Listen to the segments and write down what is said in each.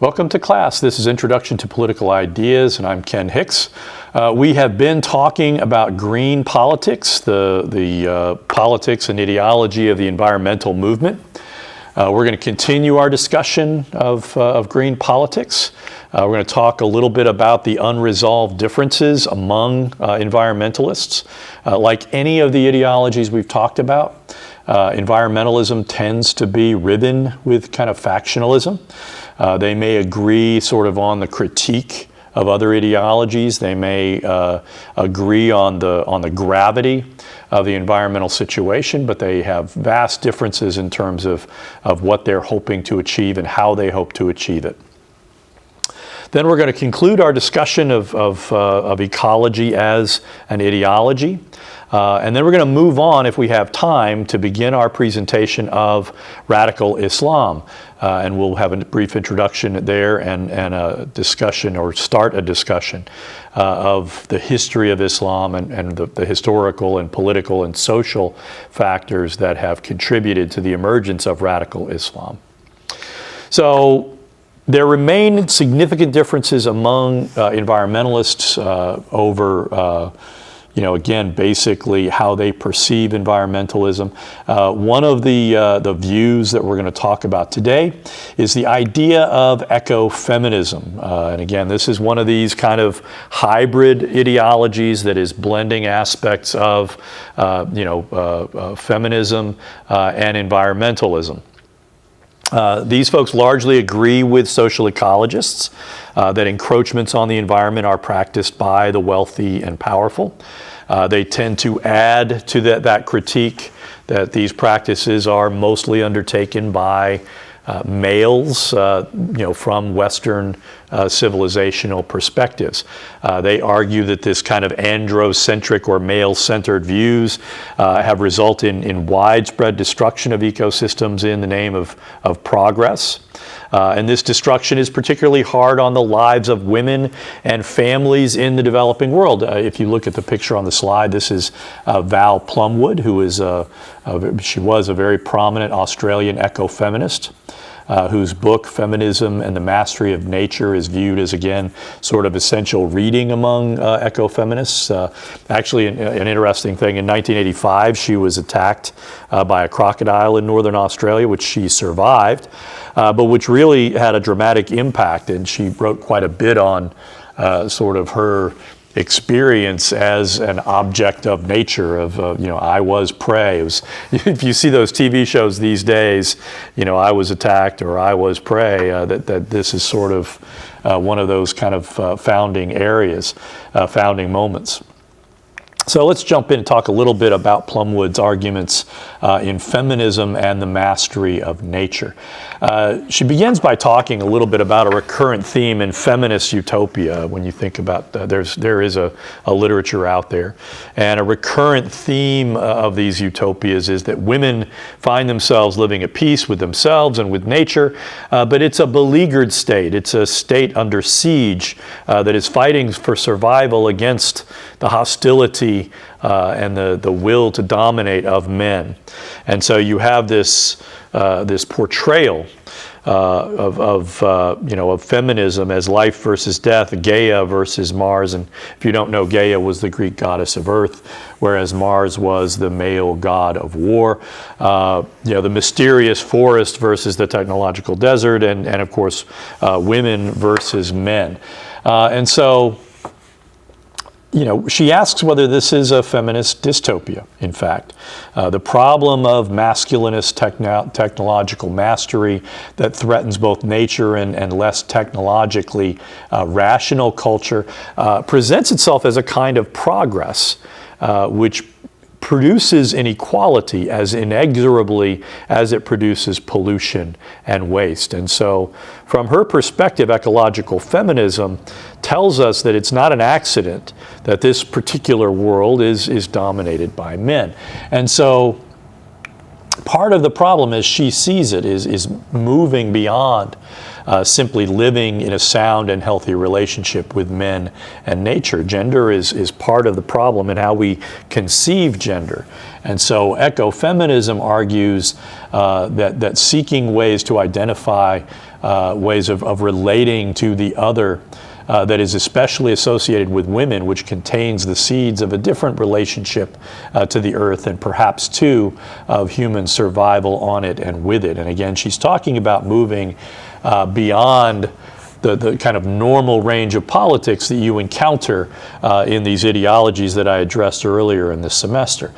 Welcome to class. This is Introduction to Political Ideas, and I'm Ken Hicks. We have been talking about green politics, the politics and ideology of the environmental movement. We're going to continue our discussion of green politics. We're going to talk a little bit about the unresolved differences among environmentalists. Like any of the ideologies we've talked about, environmentalism tends to be riven with kind of factionalism. They may agree sort of on the critique of other ideologies. They may agree on the gravity of the environmental situation, but they have vast differences in terms of what they're hoping to achieve and how they hope to achieve it. Then we're going to conclude our discussion of ecology as an ideology. And then we're going to move on, if we have time, to begin our presentation of radical Islam. And we'll have a brief introduction there and a discussion, or start a discussion, of the history of Islam and the historical and political and social factors that have contributed to the emergence of radical Islam. So there remain significant differences among environmentalists over again, basically how they perceive environmentalism. One of the views that we're going to talk about today is the idea of ecofeminism. And again, this is one of these kind of hybrid ideologies that is blending aspects of, feminism and environmentalism. These folks largely agree with social ecologists that encroachments on the environment are practiced by the wealthy and powerful. They tend to add to that critique that these practices are mostly undertaken by males, from Western civilizational perspectives. They argue that this kind of androcentric or male-centered views have resulted in widespread destruction of ecosystems in the name of progress. And this destruction is particularly hard on the lives of women and families in the developing world. If you look at the picture on the slide, this is Val Plumwood, who is she was a very prominent Australian ecofeminist, whose book, Feminism and the Mastery of Nature, is viewed as, again, sort of essential reading among ecofeminists. Actually, an interesting thing, in 1985, she was attacked by a crocodile in northern Australia, which she survived, but which really had a dramatic impact, and she wrote quite a bit on sort of her experience as an object of nature, I was prey. It was, if you see those TV shows these days, I was attacked or I was prey, that this is sort of one of those kind of founding moments. So let's jump in and talk a little bit about Plumwood's arguments in Feminism and the Mastery of Nature. She begins by talking a little bit about a recurrent theme in feminist utopia. When you think about there is a literature out there, and a recurrent theme of these utopias is that women find themselves living at peace with themselves and with nature, but it's a beleaguered state. It's a state under siege that is fighting for survival against the hostility and the will to dominate of men. And so you have this portrayal of feminism as life versus death, Gaia versus Mars. And if you don't know, Gaia was the Greek goddess of earth, whereas Mars was the male god of war. The mysterious forest versus the technological desert, and of course, women versus men. And so, she asks whether this is a feminist dystopia, in fact. The problem of masculinist technological mastery that threatens both nature and less technologically rational culture presents itself as a kind of progress which produces inequality as inexorably as it produces pollution and waste. And so, from her perspective, ecological feminism tells us that it's not an accident that this particular world is dominated by men. And so, part of the problem, as she sees it, is moving beyond simply living in a sound and healthy relationship with men and nature. Gender is part of the problem in how we conceive gender. And so ecofeminism argues that seeking ways to identify ways of relating to the other that is especially associated with women, which contains the seeds of a different relationship to the earth and perhaps too of human survival on it and with it. And again, she's talking about moving beyond the kind of normal range of politics that you encounter in these ideologies that I addressed earlier in this semester.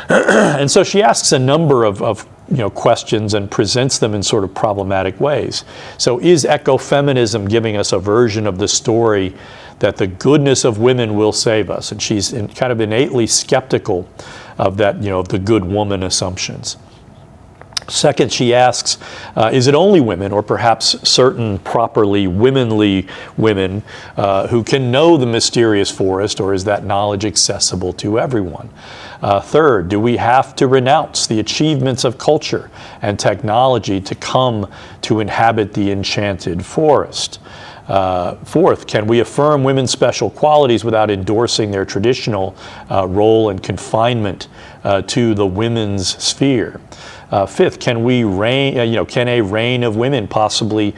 And so she asks a number of questions and presents them in sort of problematic ways. So is ecofeminism giving us a version of the story that the goodness of women will save us? And she's kind of innately skeptical of that, of the good woman assumptions. Second, she asks, is it only women, or perhaps certain properly womanly women, who can know the mysterious forest, or is that knowledge accessible to everyone? Third, do we have to renounce the achievements of culture and technology to come to inhabit the enchanted forest? Fourth, can we affirm women's special qualities without endorsing their traditional role and confinement to the women's sphere? Fifth, can a reign of women possibly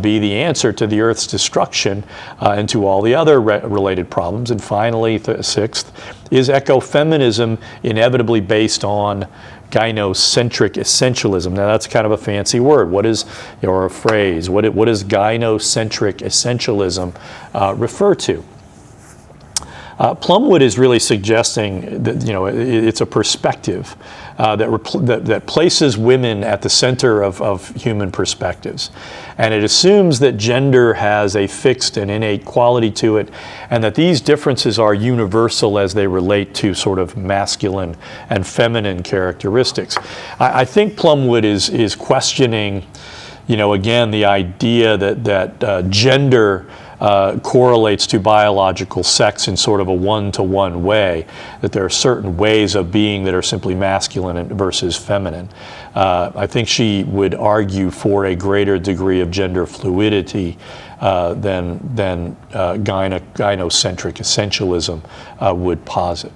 be the answer to the Earth's destruction and to all the other related problems? And finally, sixth, is ecofeminism inevitably based on gynocentric essentialism? Now that's kind of a fancy word. What is, or a phrase? What does gynocentric essentialism refer to? Plumwood is really suggesting that it's a perspective that places women at the center of human perspectives, and it assumes that gender has a fixed and innate quality to it, and that these differences are universal as they relate to sort of masculine and feminine characteristics. I think Plumwood is questioning, again, the idea that gender correlates to biological sex in sort of a one-to-one way, that there are certain ways of being that are simply masculine versus feminine. I think she would argue for a greater degree of gender fluidity than gynocentric essentialism would posit.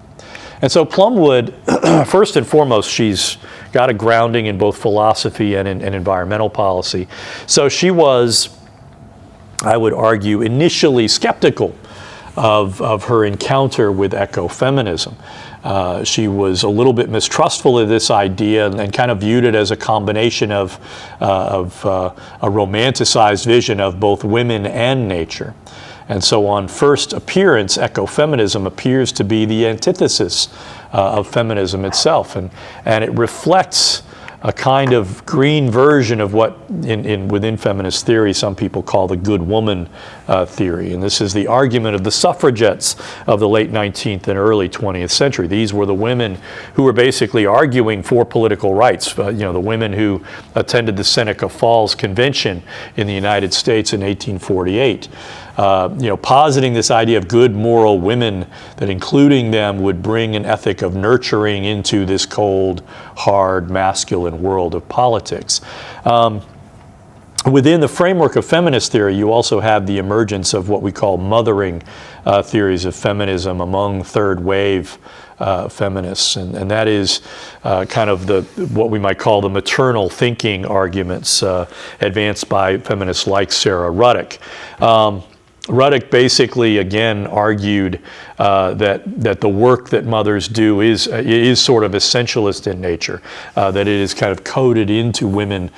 And so Plumwood, first and foremost, she's got a grounding in both philosophy and in environmental policy. So she was, I would argue, initially skeptical of her encounter with ecofeminism. She was a little bit mistrustful of this idea and kind of viewed it as a combination of a romanticized vision of both women and nature. And so on first appearance, ecofeminism appears to be the antithesis of feminism itself. And it reflects a kind of green version of what within feminist theory some people call the good woman theory. And this is the argument of the suffragettes of the late 19th and early 20th century. These were the women who were basically arguing for political rights. The women who attended the Seneca Falls Convention in the United States in 1848. Positing this idea of good moral women, that including them would bring an ethic of nurturing into this cold, hard, masculine world of politics. Within the framework of feminist theory, you also have the emergence of what we call mothering theories of feminism among third wave feminists, and that is kind of what we might call the maternal thinking arguments advanced by feminists like Sarah Ruddock. Ruddock basically, again, argued that the work that mothers do is sort of essentialist in nature, that it is kind of coded into women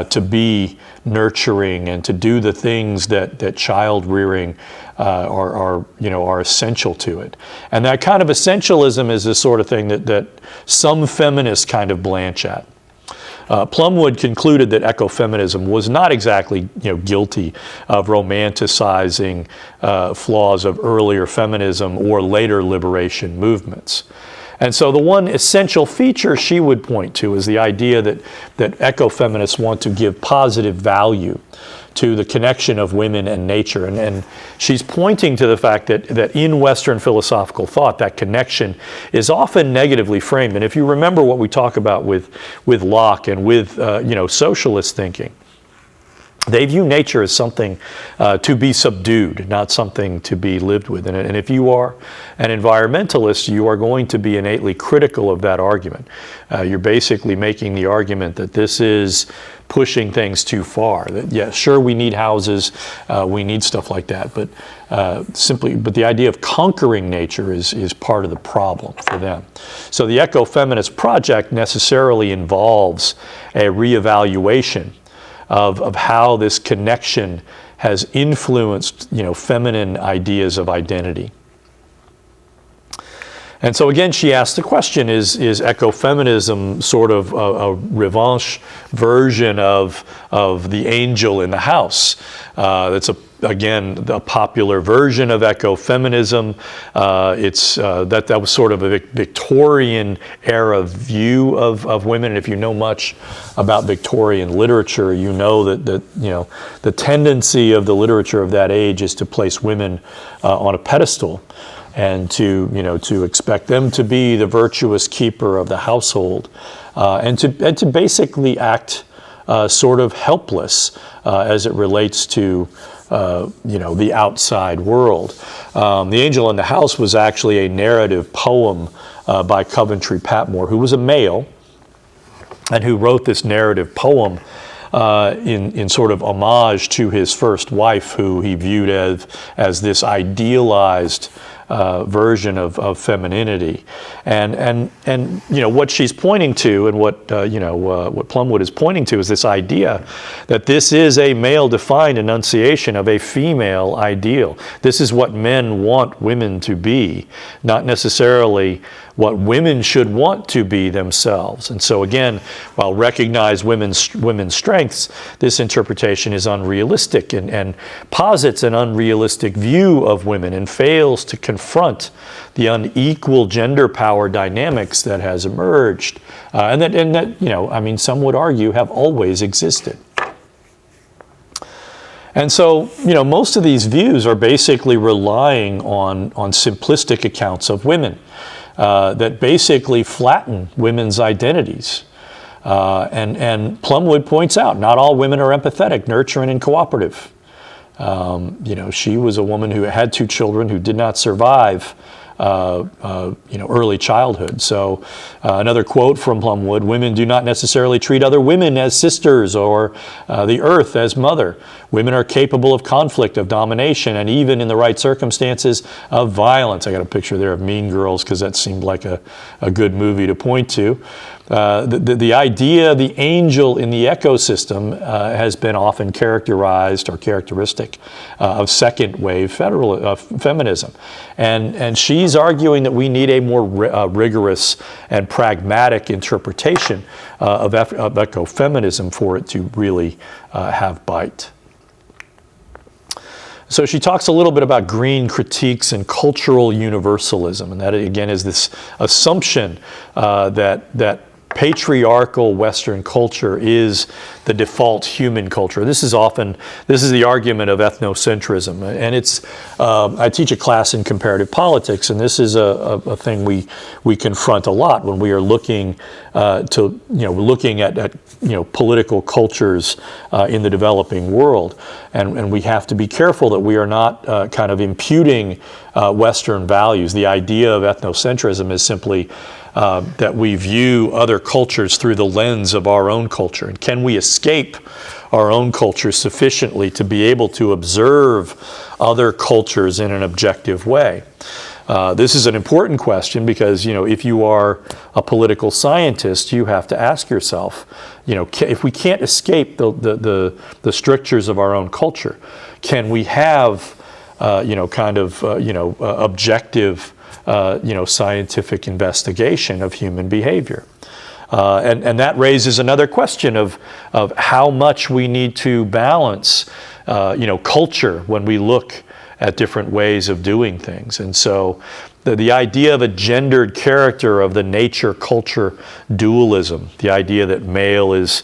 to be nurturing and to do the things that child rearing are essential to it. And that kind of essentialism is the sort of thing that some feminists kind of blanch at. Plumwood concluded that ecofeminism was not exactly guilty of romanticizing flaws of earlier feminism or later liberation movements. And so the one essential feature she would point to is the idea that ecofeminists want to give positive value to the connection of women and nature. And she's pointing to the fact that in Western philosophical thought, that connection is often negatively framed. And if you remember what we talk about with Locke and with socialist thinking, They view nature as something to be subdued, not something to be lived with. And if you are an environmentalist, you are going to be innately critical of that argument. You're basically making the argument that this is pushing things too far. That, yeah, sure, we need houses, we need stuff like that, but but the idea of conquering nature is part of the problem for them. So the ecofeminist project necessarily involves a reevaluation of how this connection has influenced, feminine ideas of identity. And so again, she asked the question, is ecofeminism sort of a revanche version of the angel in the house? That's again a popular version of ecofeminism. That was sort of a Victorian era view of women. And if you know much about Victorian literature, you know that the tendency of the literature of that age is to place women on a pedestal, and to expect them to be the virtuous keeper of the household, and to basically act sort of helpless as it relates to the outside world. The Angel in the House was actually a narrative poem by Coventry Patmore, who was a male, and who wrote this narrative poem in sort of homage to his first wife, who he viewed as this idealized version of femininity, and what she's pointing to, and what Plumwood is pointing to, is this idea that this is a male-defined enunciation of a female ideal. This is what men want women to be, not necessarily what women should want to be themselves. And so again, while recognize women's strengths, this interpretation is unrealistic and posits an unrealistic view of women and fails to confront the unequal gender power dynamics that has emerged, and that some would argue have always existed. And so, most of these views are basically relying on simplistic accounts of women that basically flatten women's identities. And Plumwood points out, not all women are empathetic, nurturing, and cooperative. She was a woman who had 2 children who did not survive early childhood. So another quote from Plumwood: women do not necessarily treat other women as sisters or the earth as mother. Women are capable of conflict, of domination, and even in the right circumstances of violence. I got a picture there of Mean Girls because that seemed like a good movie to point to. The idea of the angel in the ecosystem has been often characterized or characteristic of second wave feminism. And she's arguing that we need a more rigorous and pragmatic interpretation of ecofeminism for it to really have bite. So she talks a little bit about green critiques and cultural universalism, and that again is this assumption that patriarchal Western culture is the default human culture. This is the argument of ethnocentrism, and it's. I teach a class in comparative politics, and this is a thing we confront a lot when we are looking looking at political cultures in the developing world, and we have to be careful that we are not kind of imputing Western values. The idea of ethnocentrism is simply that we view other cultures through the lens of our own culture. And can we escape our own culture sufficiently to be able to observe other cultures in an objective way? This is an important question because, if you are a political scientist, you have to ask yourself, if we can't escape the strictures of our own culture, can we have, objective scientific investigation of human behavior? And that raises another question of how much we need to balance, culture when we look at different ways of doing things. And so the idea of a gendered character of the nature-culture dualism, the idea that male is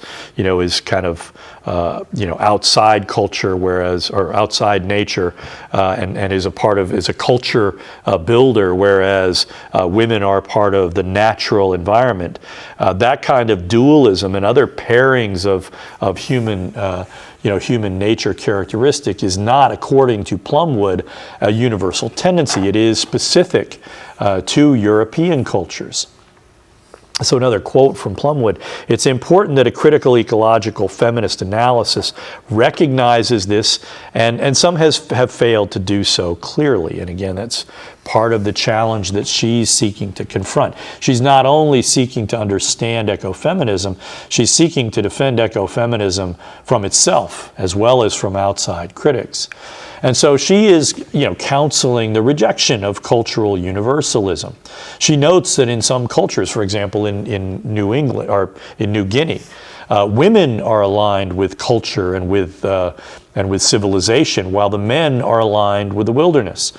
kind of outside culture, or outside nature, and is a culture builder, whereas women are part of the natural environment. That kind of dualism and other pairings of human nature characteristic is not, according to Plumwood, a universal tendency. It is specific to European cultures. So another quote from Plumwood: "It's important that a critical ecological feminist analysis recognizes this, and some have failed to do so clearly." And again, that's part of the challenge that she's seeking to confront. She's not only seeking to understand ecofeminism, she's seeking to defend ecofeminism from itself as well as from outside critics. And so she is, counseling the rejection of cultural universalism. She notes that in some cultures, for example, in New England or in New Guinea, women are aligned with culture and with civilization, while the men are aligned with the wilderness.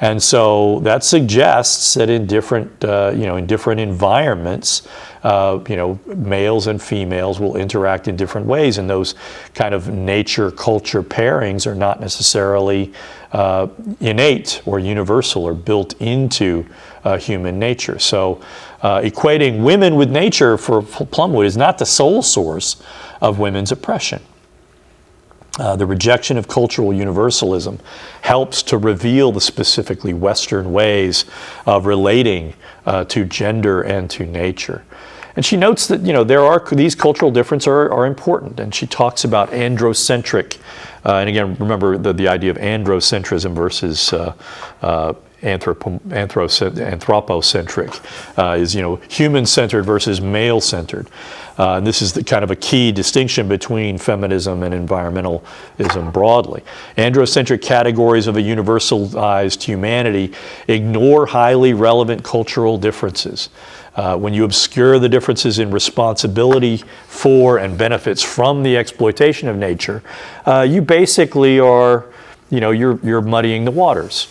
And so that suggests that in different environments, males and females will interact in different ways, and those kind of nature-culture pairings are not necessarily innate or universal or built into human nature. So equating women with nature for Plumwood is not the sole source of women's oppression. The rejection of cultural universalism helps to reveal the specifically Western ways of relating to gender and to nature. And she notes that these cultural differences are important, and she talks about androcentric, and again, remember the idea of androcentrism versus anthropocentric is human-centered versus male-centered. And this is the kind of a key distinction between feminism and environmentalism broadly. Androcentric categories of a universalized humanity ignore highly relevant cultural differences. When you obscure the differences in responsibility for and benefits from the exploitation of nature, you basically are, you're muddying the waters.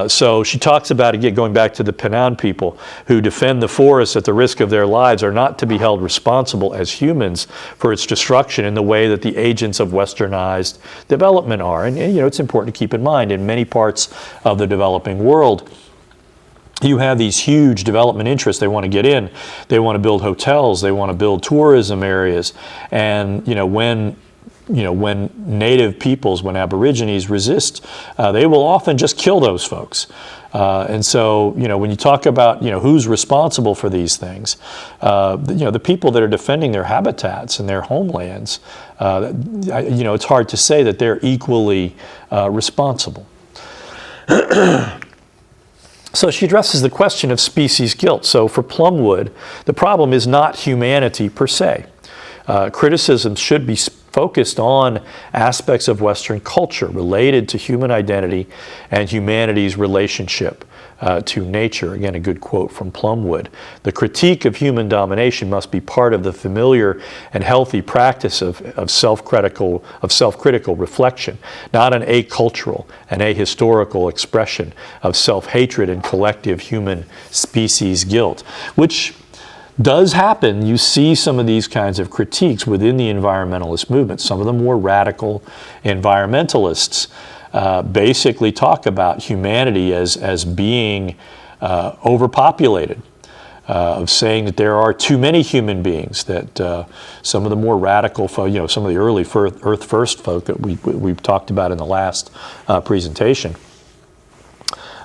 So she talks about, again, going back to the Penan people who defend the forest at the risk of their lives are not to be held responsible as humans for its destruction in the way that the agents of westernized development are. And it's important to keep in mind, in many parts of the developing world, you have these huge development interests. They want to get in. They want to build hotels. They want to build tourism areas. And, when native peoples, when Aborigines resist, they will often just kill those folks. And so, when you talk about, who's responsible for these things, the people that are defending their habitats and their homelands, it's hard to say that they're equally responsible. So she addresses the question of species guilt. So for Plumwood, the problem is not humanity per se. Criticism should be focused on aspects of Western culture related to human identity and humanity's relationship to nature. Again, a good quote from Plumwood. The critique of human domination must be part of the familiar and healthy practice of self-critical reflection, not an acultural and ahistorical expression of self-hatred and collective human species guilt, which does happen. You see some of these kinds of critiques within the environmentalist movement. Some of the more radical environmentalists basically talk about humanity as being overpopulated, of saying that there are too many human beings, that some of the more radical folk, some of the early Earth First folk that we've talked about in the last presentation,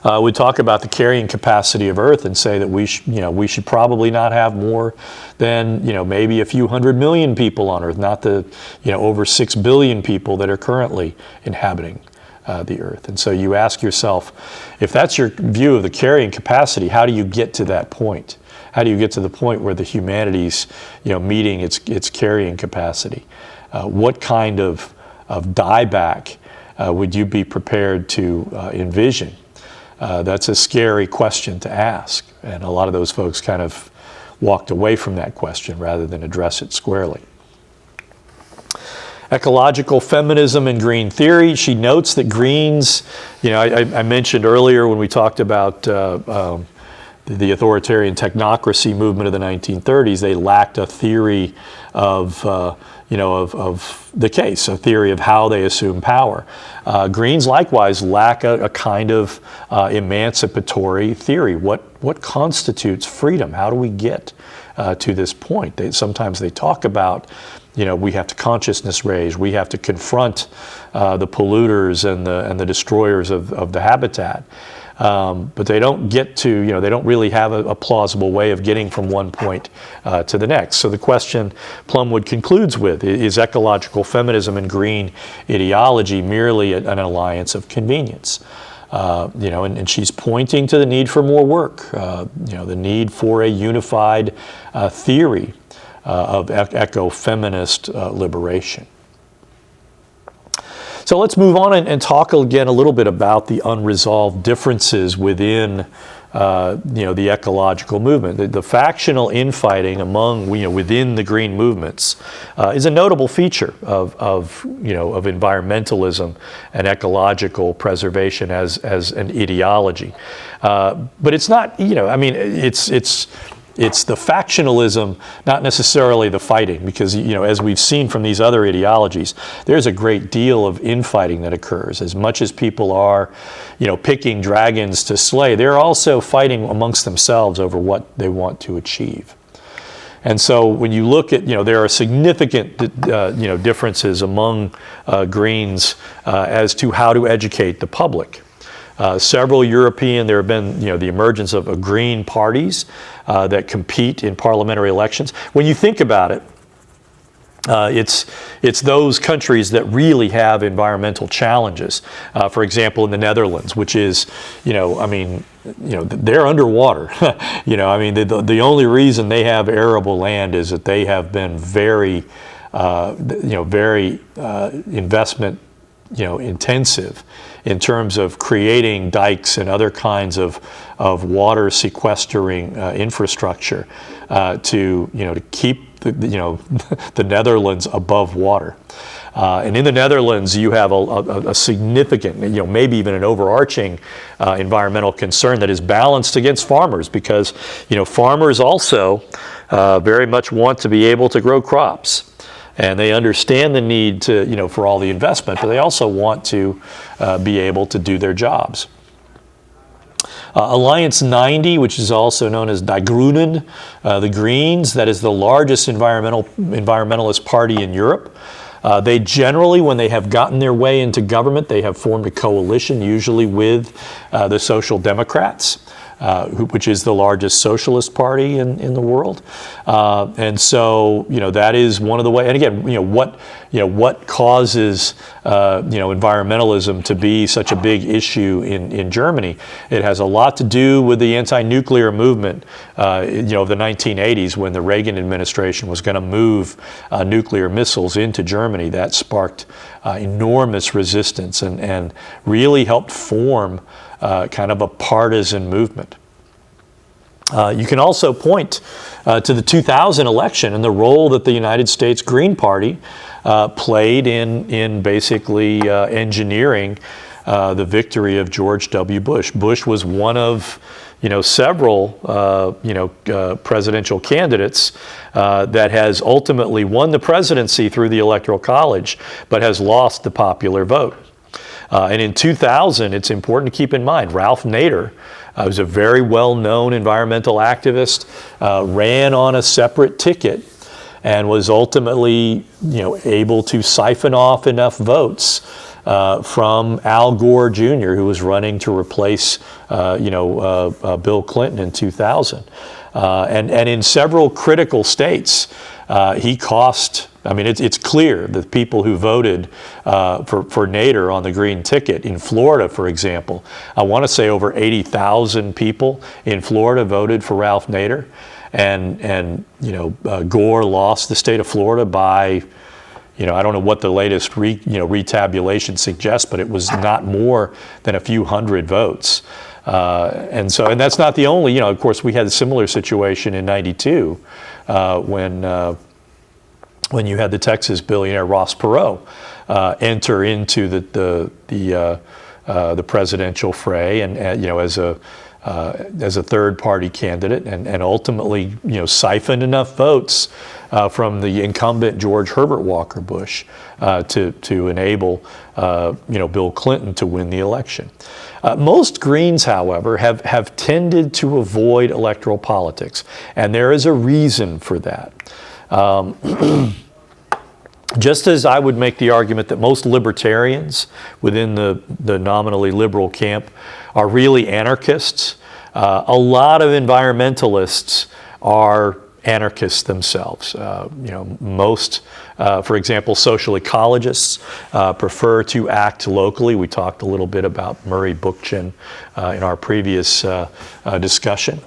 would talk about the carrying capacity of Earth and say that we should probably not have more than maybe a few 100 million people on Earth, not the over 6 billion people that are currently inhabiting the Earth. And so you ask yourself, if that's your view of the carrying capacity, how do you get to that point? How do you get to the point where the humanity's meeting its carrying capacity? What kind of dieback would you be prepared to envision? That's a scary question to ask, and a lot of those folks kind of walked away from that question rather than address it squarely. ecological feminism and green theory. She notes that Greens, I mentioned earlier when we talked about the authoritarian technocracy movement of the 1930s, they lacked a theory of the case, a theory of how they assume power. Greens likewise lack a kind of emancipatory theory. What constitutes freedom? How do we get to this point? Sometimes they talk about, we have to consciousness raise, we have to confront the polluters and the destroyers of the habitat. But they don't get to, they don't really have a plausible way of getting from one point to the next. So the question Plumwood concludes with is ecological feminism and green ideology merely an alliance of convenience? And she's pointing to the need for more work, the need for a unified theory of eco-feminist liberation. So let's move on and talk again a little bit about the unresolved differences within the ecological movement. The factional infighting within the green movements is a notable feature of environmentalism and ecological preservation as an ideology. But it's not, it's the factionalism, not necessarily the fighting, because, as we've seen from these other ideologies, there's a great deal of infighting that occurs. As much as people are, picking dragons to slay, they're also fighting amongst themselves over what they want to achieve. And so when you look at, there are significant, differences among Greens as to how to educate the public. Several European, there have been, the emergence of green parties that compete in parliamentary elections. When you think about it, it's those countries that really have environmental challenges. For example, in the Netherlands, which is, they're underwater. The only reason they have arable land is that they have been very, investment, intensive in terms of creating dikes and other kinds of water sequestering infrastructure to keep the Netherlands above water. And in the Netherlands, you have a significant, maybe even an overarching environmental concern that is balanced against farmers, because farmers also very much want to be able to grow crops. And they understand the need to, for all the investment, but they also want to be able to do their jobs. Alliance 90, which is also known as Die Groenen, the Greens, that is the largest environmentalist party in Europe. They generally, when they have gotten their way into government, they have formed a coalition, usually with the Social Democrats. Which is the largest socialist party in the world, and so that is one of the ways. And again, what causes environmentalism to be such a big issue in Germany? It has a lot to do with the anti-nuclear movement, of the 1980s, when the Reagan administration was going to move nuclear missiles into Germany. That sparked enormous resistance and really helped form kind of a partisan movement. You can also point to the 2000 election and the role that the United States Green Party played in basically engineering the victory of George W. Bush. Bush was one of several presidential candidates that has ultimately won the presidency through the Electoral College, but has lost the popular vote. And in 2000, it's important to keep in mind, Ralph Nader, who's a very well-known environmental activist, ran on a separate ticket and was ultimately, able to siphon off enough votes from Al Gore Jr., who was running to replace, Bill Clinton in 2000. And in several critical states, he cost. It's clear that people who voted for Nader on the Green ticket in Florida, for example, I want to say over 80,000 people in Florida voted for Ralph Nader, and Gore lost the state of Florida by, I don't know what the latest retabulation suggests, but it was not more than a few hundred votes. And that's not the only. Of course, we had a similar situation in '92 when when you had the Texas billionaire Ross Perot enter into the presidential fray, and as a third-party candidate, and ultimately siphoned enough votes from the incumbent George Herbert Walker Bush to enable Bill Clinton to win the election. Most Greens, however, have tended to avoid electoral politics, and there is a reason for that. Just as I would make the argument that most libertarians within the nominally liberal camp are really anarchists, a lot of environmentalists are anarchists themselves. Most, for example, social ecologists prefer to act locally. We talked a little bit about Murray Bookchin in our previous discussion.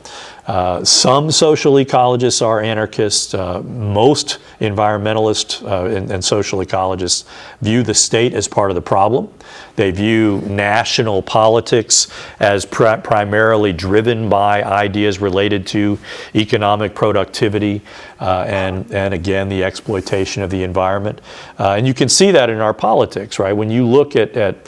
Some social ecologists are anarchists. Most environmentalists and social ecologists view the state as part of the problem. They view national politics as primarily driven by ideas related to economic productivity and again, the exploitation of the environment. And you can see that in our politics, right? When you look at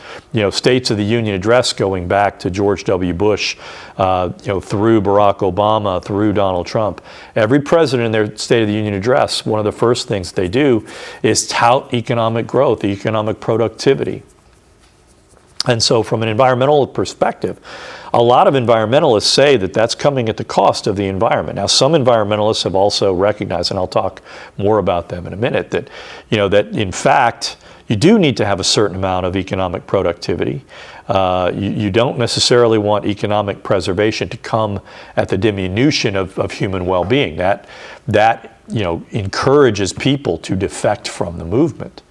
States of the Union address going back to George W. Bush, through Barack Obama, through Donald Trump, every president in their State of the Union address, one of the first things they do is tout economic growth, economic productivity. And so from an environmental perspective, a lot of environmentalists say that that's coming at the cost of the environment. Now, some environmentalists have also recognized, and I'll talk more about them in a minute, that in fact, you do need to have a certain amount of economic productivity. You don't necessarily want economic preservation to come at the diminution of human well-being. That encourages people to defect from the movement.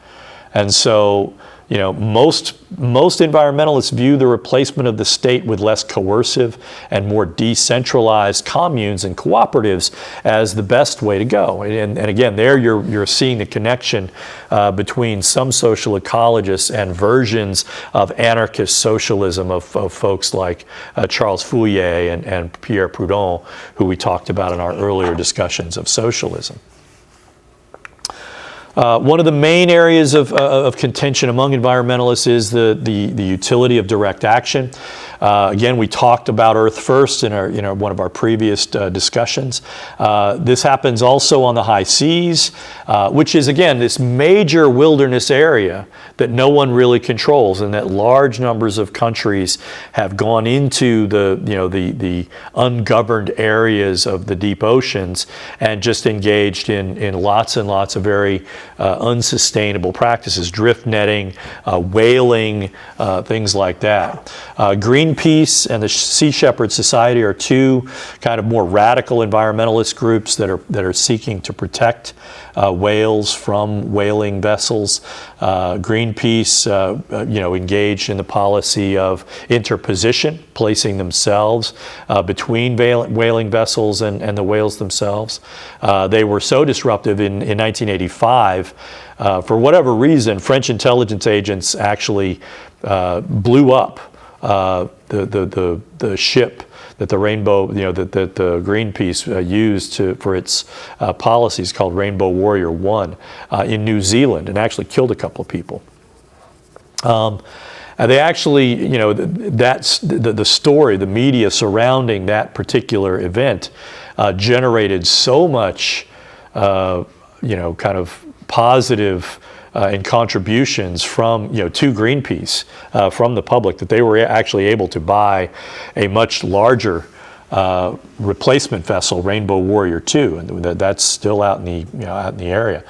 And so, most environmentalists view the replacement of the state with less coercive and more decentralized communes and cooperatives as the best way to go. And again, there you're seeing the connection between some social ecologists and versions of anarchist socialism of folks like Charles Fourier and Pierre Proudhon, who we talked about in our earlier discussions of socialism. One of the main areas of contention among environmentalists is the utility of direct action. Again, we talked about Earth First in one of our previous discussions. This happens also on the high seas, which is, again, this major wilderness area that no one really controls, and that large numbers of countries have gone into the ungoverned areas of the deep oceans and just engaged in lots and lots of very unsustainable practices, drift netting, whaling, things like that. Greenpeace and the Sea Shepherd Society are two kind of more radical environmentalist groups that are seeking to protect whales from whaling vessels. Greenpeace, engaged in the policy of interposition, placing themselves between whaling vessels and the whales themselves. They were so disruptive in 1985. For whatever reason, French intelligence agents actually blew up the ship that the Rainbow, that the Greenpeace used for its policies, called Rainbow Warrior 1 in New Zealand, and actually killed a couple of people. They actually, that's the story, the media surrounding that particular event generated so much, kind of positive and contributions from, to Greenpeace from the public, that they were actually able to buy a much larger replacement vessel, Rainbow Warrior 2, and that's still out in the area.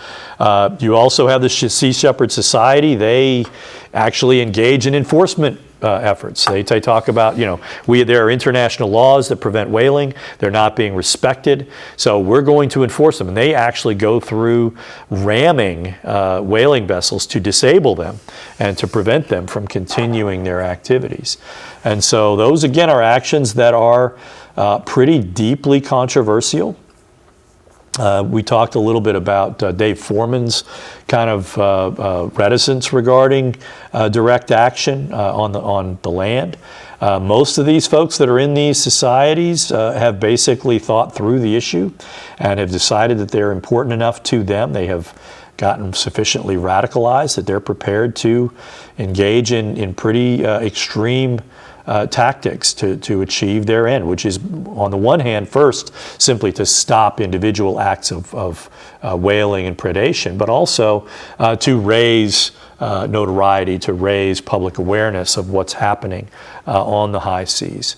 You also have the Sea Shepherd Society. They actually engage in enforcement efforts. They talk about, there are international laws that prevent whaling. They're not being respected, so we're going to enforce them. And they actually go through ramming whaling vessels to disable them and to prevent them from continuing their activities. And so those, again, are actions that are pretty deeply controversial. We talked a little bit about Dave Foreman's kind of reticence regarding direct action on the land. Most of these folks that are in these societies have basically thought through the issue and have decided that they're important enough to them. They have gotten sufficiently radicalized that they're prepared to engage in pretty extreme tactics to achieve their end, which is, on the one hand, first, simply to stop individual acts of whaling and predation, but also to raise notoriety, to raise public awareness of what's happening on the high seas.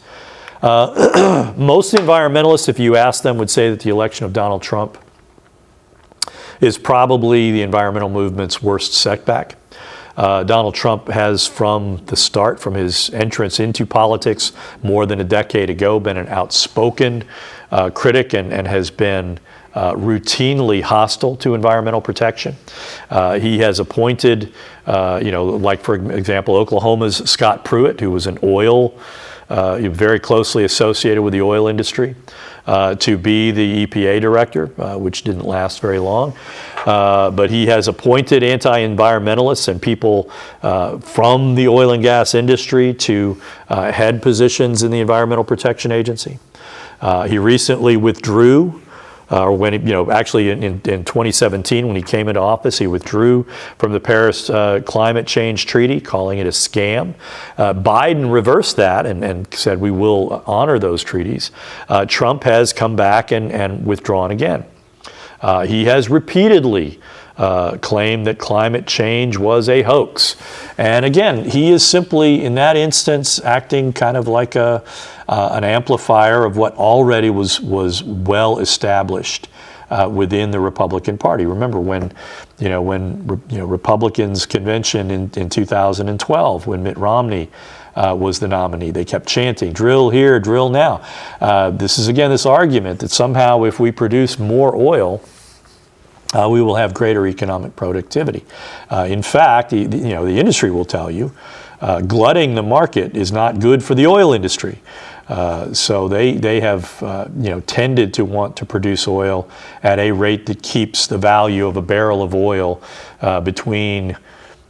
Most environmentalists, if you ask them, would say that the election of Donald Trump is probably the environmental movement's worst setback. Donald Trump has, from the start, from his entrance into politics more than a decade ago, been an outspoken critic and has been routinely hostile to environmental protection. He has appointed, like, for example, Oklahoma's Scott Pruitt, who was an oil, very closely associated with the oil industry, to be the EPA director, which didn't last very long. But he has appointed anti-environmentalists and people from the oil and gas industry to head positions in the Environmental Protection Agency. He recently withdrew, actually in 2017, when he came into office, he withdrew from the Paris Climate Change Treaty, calling it a scam. Biden reversed that and said, we will honor those treaties. Trump has come back and withdrawn again. He has repeatedly claimed that climate change was a hoax. And again, he is simply, in that instance, acting kind of like an amplifier of what already was well established within the Republican Party. Remember when Republicans' convention in 2012, when Mitt Romney was the nominee, they kept chanting, drill here, drill now. This is, again, this argument that somehow if we produce more oil, we will have greater economic productivity. In fact, the industry will tell you, glutting the market is not good for the oil industry. So they have tended to want to produce oil at a rate that keeps the value of a barrel of oil between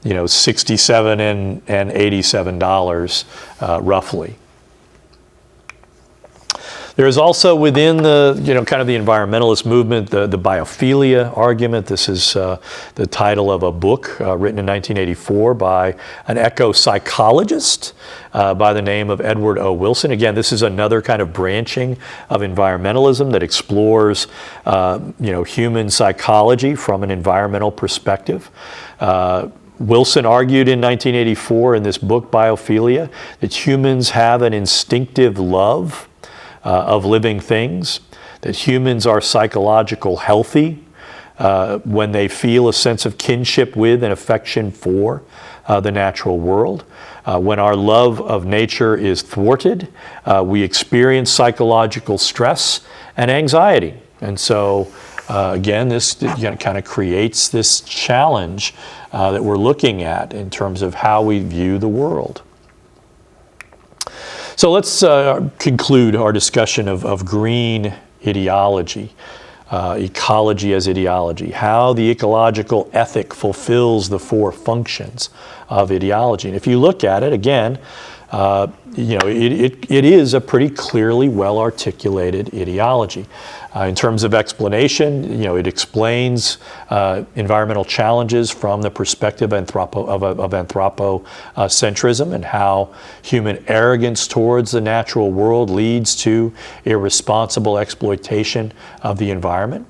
$67 and $87 roughly. There is also within the, kind of the environmentalist movement, the biophilia argument. This is the title of a book written in 1984 by an eco-psychologist by the name of Edward O. Wilson. Again, this is another kind of branching of environmentalism that explores, human psychology from an environmental perspective. Wilson argued in 1984 in this book, Biophilia, that humans have an instinctive love of living things, that humans are psychological healthy when they feel a sense of kinship with and affection for the natural world. When our love of nature is thwarted, we experience psychological stress and anxiety. And so, again, this kind of creates this challenge that we're looking at in terms of how we view the world. So let's conclude our discussion of green ideology, ecology as ideology, how the ecological ethic fulfills the four functions of ideology. And if you look at it, again, it is a pretty clearly well-articulated ideology. In terms of explanation, it explains environmental challenges from the perspective of anthropocentrism and how human arrogance towards the natural world leads to irresponsible exploitation of the environment.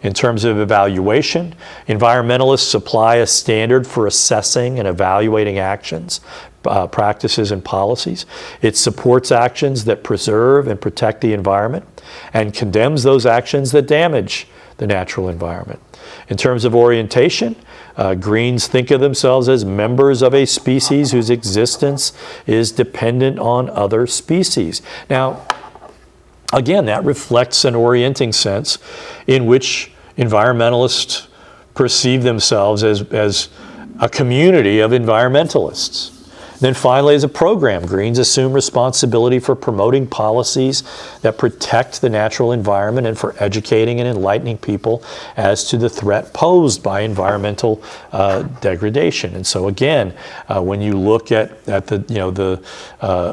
In terms of evaluation, environmentalists supply a standard for assessing and evaluating actions, practices, and policies. It supports actions that preserve and protect the environment and condemns those actions that damage the natural environment. In terms of orientation, Greens think of themselves as members of a species whose existence is dependent on other species. Now, again, that reflects an orienting sense in which environmentalists perceive themselves as a community of environmentalists. Then finally, as a program, Greens assume responsibility for promoting policies that protect the natural environment and for educating and enlightening people as to the threat posed by environmental degradation. And so again, when you look at the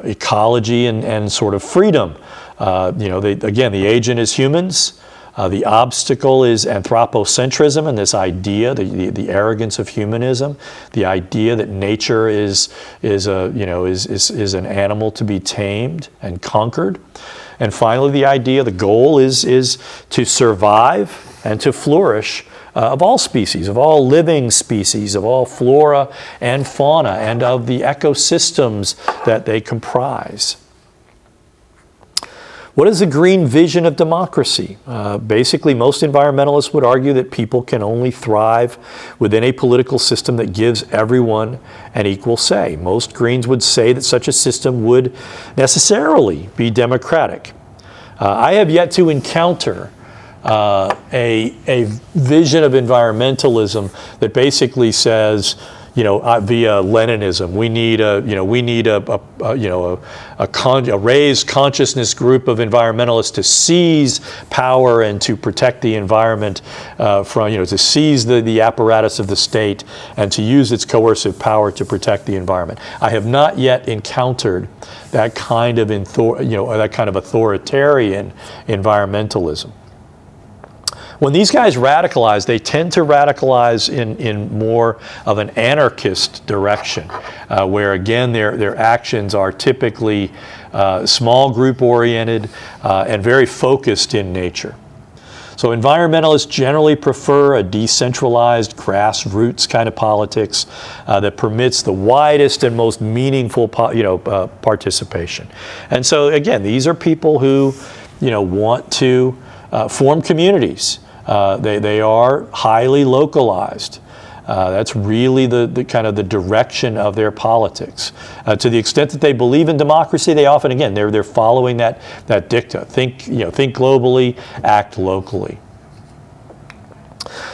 ecology and sort of freedom, the agent is humans. The obstacle is anthropocentrism and this idea, the arrogance of humanism, the idea that nature is an animal to be tamed and conquered. And finally, the goal is to survive and to flourish of all species, of all living species, of all flora and fauna, and of the ecosystems that they comprise. What is the green vision of democracy? Basically, most environmentalists would argue that people can only thrive within a political system that gives everyone an equal say. Most Greens would say that such a system would necessarily be democratic. I have yet to encounter a vision of environmentalism that basically says, via Leninism, we need a raised consciousness group of environmentalists to seize power and to protect the environment to seize the apparatus of the state and to use its coercive power to protect the environment. I have not yet encountered that kind of authoritarian environmentalism. When these guys radicalize, they tend to radicalize in more of an anarchist direction, where again their actions are typically small group oriented and very focused in nature. So environmentalists generally prefer a decentralized, grassroots kind of politics that permits the widest and most meaningful participation. And so again, these are people who want to form communities. They are highly localized. That's really the kind of the direction of their politics. To the extent that they believe in democracy, they often, again, they're following that dicta. Think globally, act locally.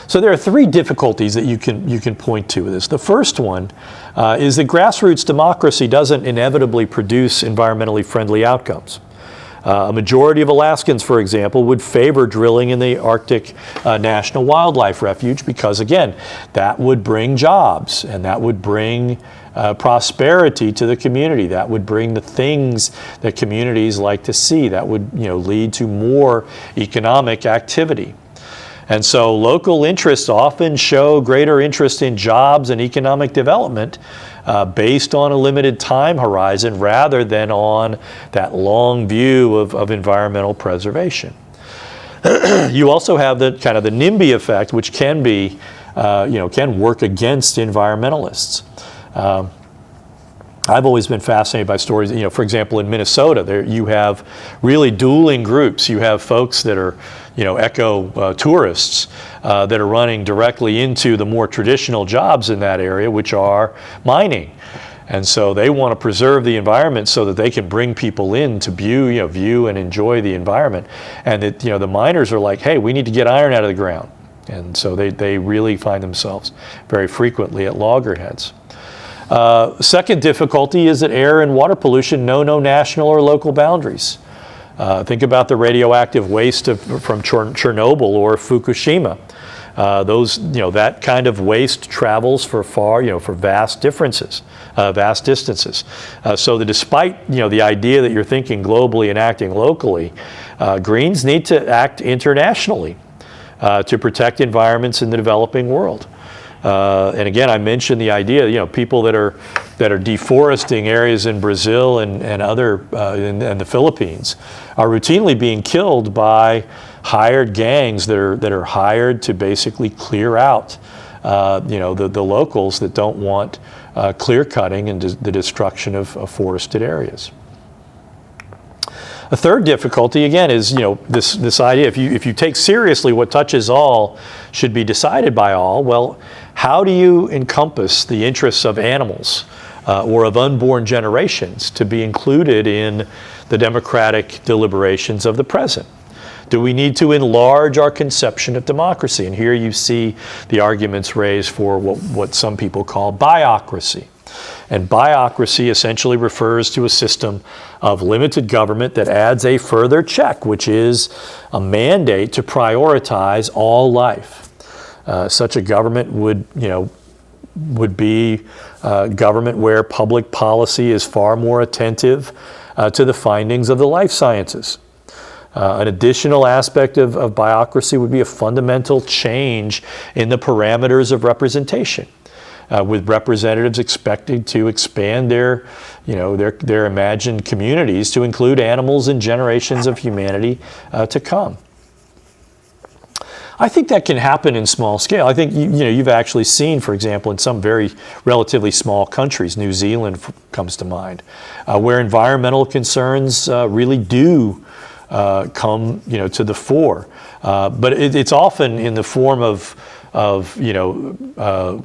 So there are three difficulties that you can point to with this. The first one is that grassroots democracy doesn't inevitably produce environmentally friendly outcomes. A majority of Alaskans, for example, would favor drilling in the Arctic National Wildlife Refuge because, again, that would bring jobs and that would bring prosperity to the community. That would bring the things that communities like to see. That would lead to more economic activity. And so local interests often show greater interest in jobs and economic development based on a limited time horizon rather than on that long view of environmental preservation. You also have the kind of the NIMBY effect, which can be, can work against environmentalists. I've always been fascinated by stories, for example, in Minnesota, there you have really dueling groups. You have folks that are, eco tourists that are running directly into the more traditional jobs in that area, which are mining. And so they want to preserve the environment so that they can bring people in to view and enjoy the environment. And that, the miners are like, hey, we need to get iron out of the ground. And so they really find themselves very frequently at loggerheads. Second difficulty is that air and water pollution know no national or local boundaries. Think about the radioactive waste from Chernobyl or Fukushima. That kind of waste travels for vast distances. So that despite, the idea that you're thinking globally and acting locally, Greens need to act internationally to protect environments in the developing world. And again, I mentioned the idea, people that are deforesting areas in Brazil and other and the Philippines are routinely being killed by hired gangs that are hired to basically clear out, the locals that don't want clear cutting and the destruction of forested areas. A third difficulty, again, is this idea, if you take seriously what touches all should be decided by all, well, how do you encompass the interests of animals or of unborn generations to be included in the democratic deliberations of the present? Do we need to enlarge our conception of democracy? And here you see the arguments raised for what some people call biocracy. And biocracy essentially refers to a system of limited government that adds a further check, which is a mandate to prioritize all life. Such a government would be a government where public policy is far more attentive to the findings of the life sciences. An additional aspect of biocracy would be a fundamental change in the parameters of representation, with representatives expected to expand their imagined communities to include animals and generations of humanity to come. I think that can happen in small scale. I think you've actually seen, for example, in some very relatively small countries, New Zealand comes to mind, where environmental concerns really do come to the fore. But it's often in the form of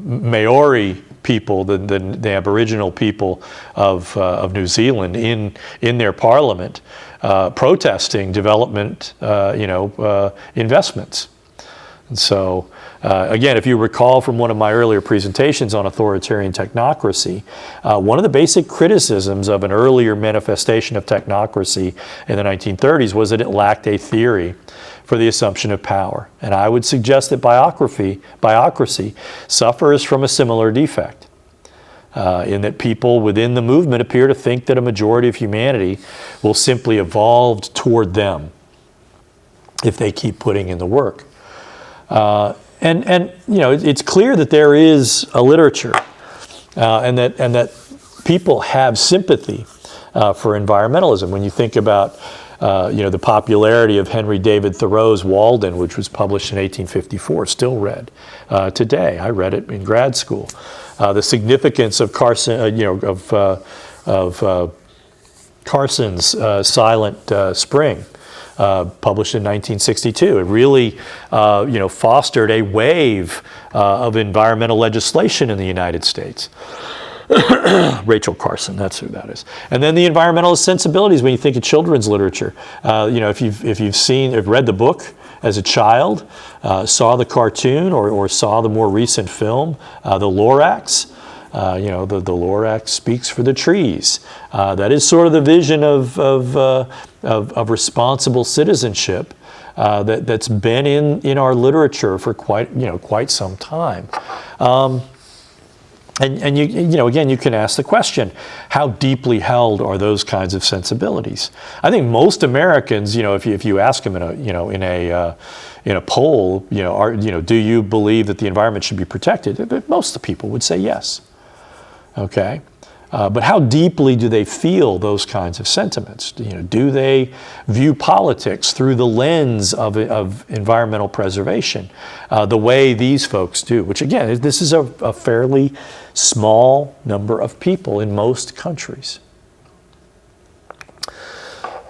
Maori people, the Aboriginal people of New Zealand in their parliament, protesting development investments. And so, again, if you recall from one of my earlier presentations on authoritarian technocracy, one of the basic criticisms of an earlier manifestation of technocracy in the 1930s was that it lacked a theory for the assumption of power. And I would suggest that biocracy suffers from a similar defect, in that people within the movement appear to think that a majority of humanity will simply evolve toward them if they keep putting in the work. It's clear that there is a literature, and that people have sympathy for environmentalism. When you think about the popularity of Henry David Thoreau's Walden, which was published in 1854, still read today. I read it in grad school. The significance of Carson's Silent Spring, published in 1962. It really, fostered a wave of environmental legislation in the United States. Rachel Carson, that's who that is. And then the environmentalist sensibilities. When you think of children's literature, if you've read the book as a child, saw the cartoon, or saw the more recent film, the Lorax. The Lorax speaks for the trees. That is sort of the vision of responsible citizenship that's been in our literature for quite some time. And again, you can ask the question: how deeply held are those kinds of sensibilities? I think most Americans, if you ask them in a poll, do you believe that the environment should be protected? Most of the people would say yes. Okay, but how deeply do they feel those kinds of sentiments? Do they view politics through the lens of environmental preservation, the way these folks do? Which, again, this is a fairly small number of people in most countries.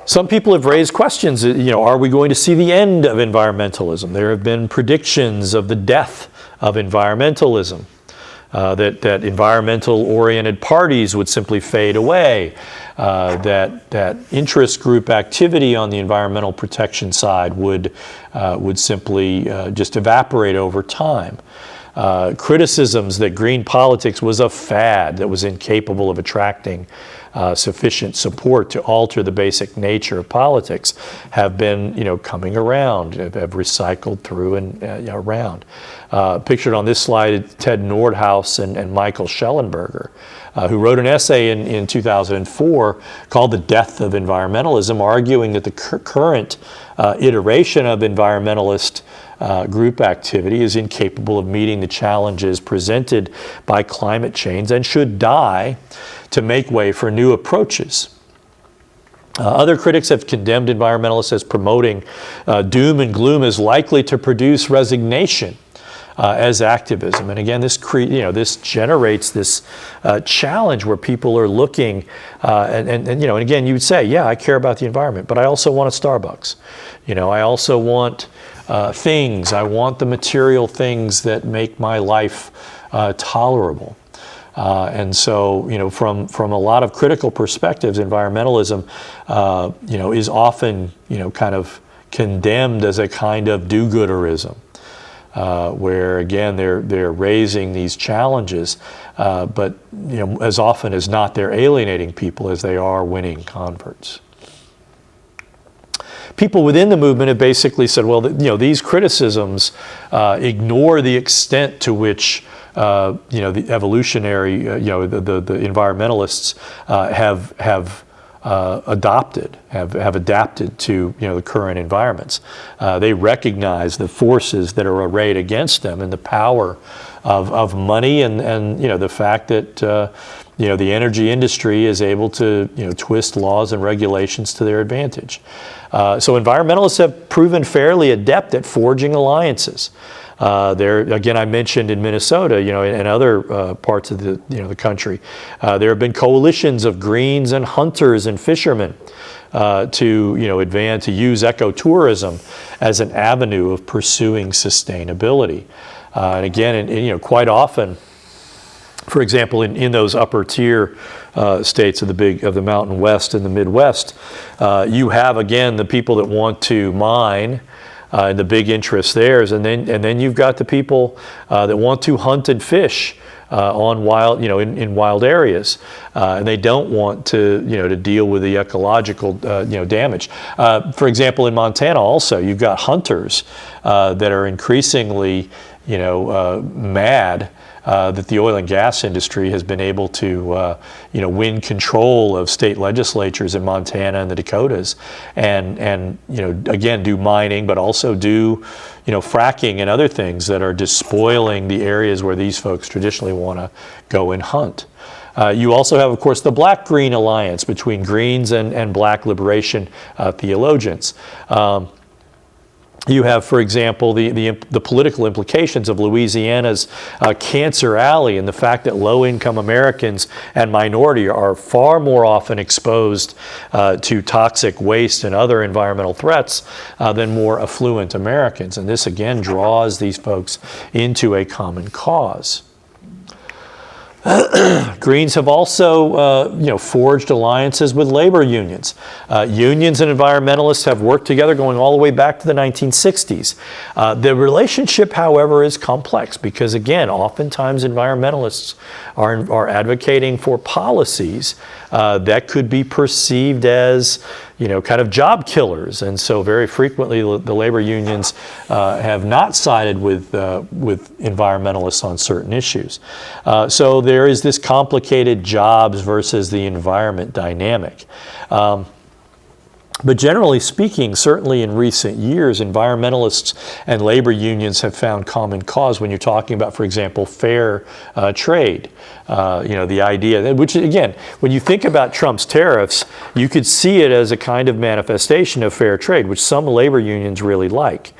Some people have raised questions. Are we going to see the end of environmentalism? There have been predictions of the death of environmentalism. That environmental-oriented parties would simply fade away, that interest group activity on the environmental protection side would simply just evaporate over time. Criticisms that green politics was a fad that was incapable of attracting sufficient support to alter the basic nature of politics have been, coming around, have recycled through and around. Pictured on this slide, Ted Nordhaus and Michael Schellenberger, who wrote an essay in 2004 called "The Death of Environmentalism," arguing that the current iteration of environmentalist group activity is incapable of meeting the challenges presented by climate change and should die to make way for new approaches. Other critics have condemned environmentalists as promoting doom and gloom as likely to produce resignation as activism. And again, this generates this challenge where people are looking, and again, you would say, yeah, I care about the environment, but I also want a Starbucks. I also want things. I want the material things that make my life tolerable. And so, from a lot of critical perspectives, environmentalism, is often, kind of condemned as a kind of do-gooderism, where again they're raising these challenges, but as often as not, they're alienating people as they are winning converts. People within the movement have basically said, well, these criticisms ignore the extent to which the evolutionary, the environmentalists have have adapted to the current environments. They recognize the forces that are arrayed against them and the power of money and the fact that the energy industry is able to twist laws and regulations to their advantage. So environmentalists have proven fairly adept at forging alliances. There again, I mentioned in Minnesota, and other parts of the country, there have been coalitions of Greens and hunters and fishermen to use ecotourism as an avenue of pursuing sustainability. And again, quite often, for example, in those upper tier states of the Mountain West and the Midwest, you have again the people that want to mine. And the big interest there is, and then you've got the people that want to hunt and fish on wild, in wild areas, and they don't want to deal with the ecological damage. For example, in Montana, also you've got hunters that are increasingly mad that the oil and gas industry has been able to, win control of state legislatures in Montana and the Dakotas, and again do mining, but also do, fracking and other things that are despoiling the areas where these folks traditionally want to go and hunt. You also have, of course, the Black-Green alliance between Greens and Black liberation theologians. You have, for example, the political implications of Louisiana's Cancer Alley and the fact that low-income Americans and minority are far more often exposed to toxic waste and other environmental threats than more affluent Americans. And this, again, draws these folks into a common cause. Greens have also, forged alliances with labor unions. Unions and environmentalists have worked together going all the way back to the 1960s. The relationship, however, is complex because, again, oftentimes environmentalists are advocating for policies that could be perceived as kind of job killers, and so very frequently the labor unions have not sided with environmentalists on certain issues. So there is this complicated jobs versus the environment dynamic. But generally speaking, certainly in recent years, environmentalists and labor unions have found common cause when you're talking about, for example, fair trade. The idea, which again, when you think about Trump's tariffs, you could see it as a kind of manifestation of fair trade, which some labor unions really like.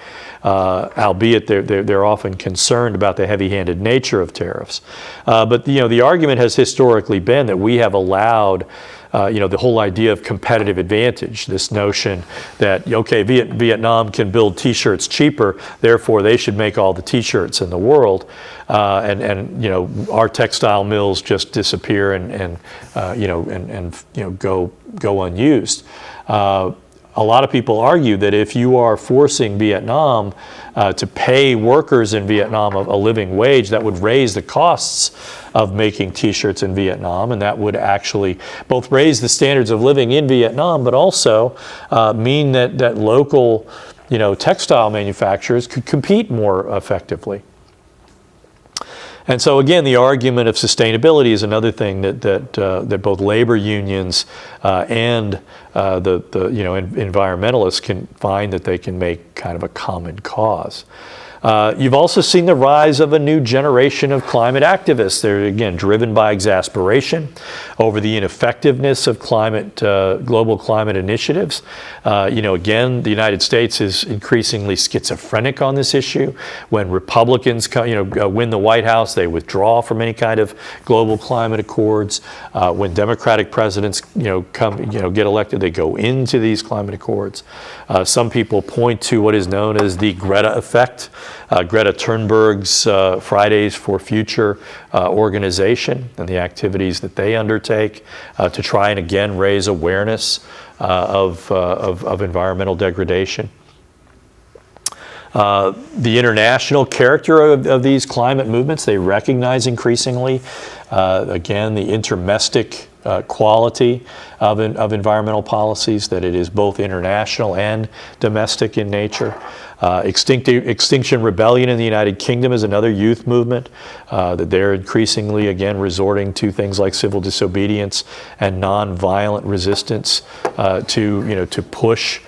Albeit they're often concerned about the heavy-handed nature of tariffs. But the argument has historically been that we have allowed the whole idea of competitive advantage, this notion that, okay, Vietnam can build T-shirts cheaper, therefore they should make all the T-shirts in the world, and our textile mills just disappear and go unused. A lot of people argue that if you are forcing Vietnam to pay workers in Vietnam a living wage, that would raise the costs of making T-shirts in Vietnam, and that would actually both raise the standards of living in Vietnam, but also mean that local, textile manufacturers could compete more effectively. And so again, the argument of sustainability is another thing that both labor unions and the environmentalists can find that they can make kind of a common cause. You've also seen the rise of a new generation of climate activists. They're, again, driven by exasperation over the ineffectiveness of global climate initiatives. Again, the United States is increasingly schizophrenic on this issue. When Republicans win the White House, they withdraw from any kind of global climate accords. When Democratic presidents get elected, they go into these climate accords. Some people point to what is known as the Greta effect. Greta Thunberg's Fridays for Future organization and the activities that they undertake to try and again raise awareness of environmental degradation. The international character of these climate movements, they recognize increasingly, again, the intermestic quality of environmental policies, that it is both international and domestic in nature. Extinction Rebellion in the United Kingdom is another youth movement that they're increasingly, again, resorting to things like civil disobedience and nonviolent resistance to push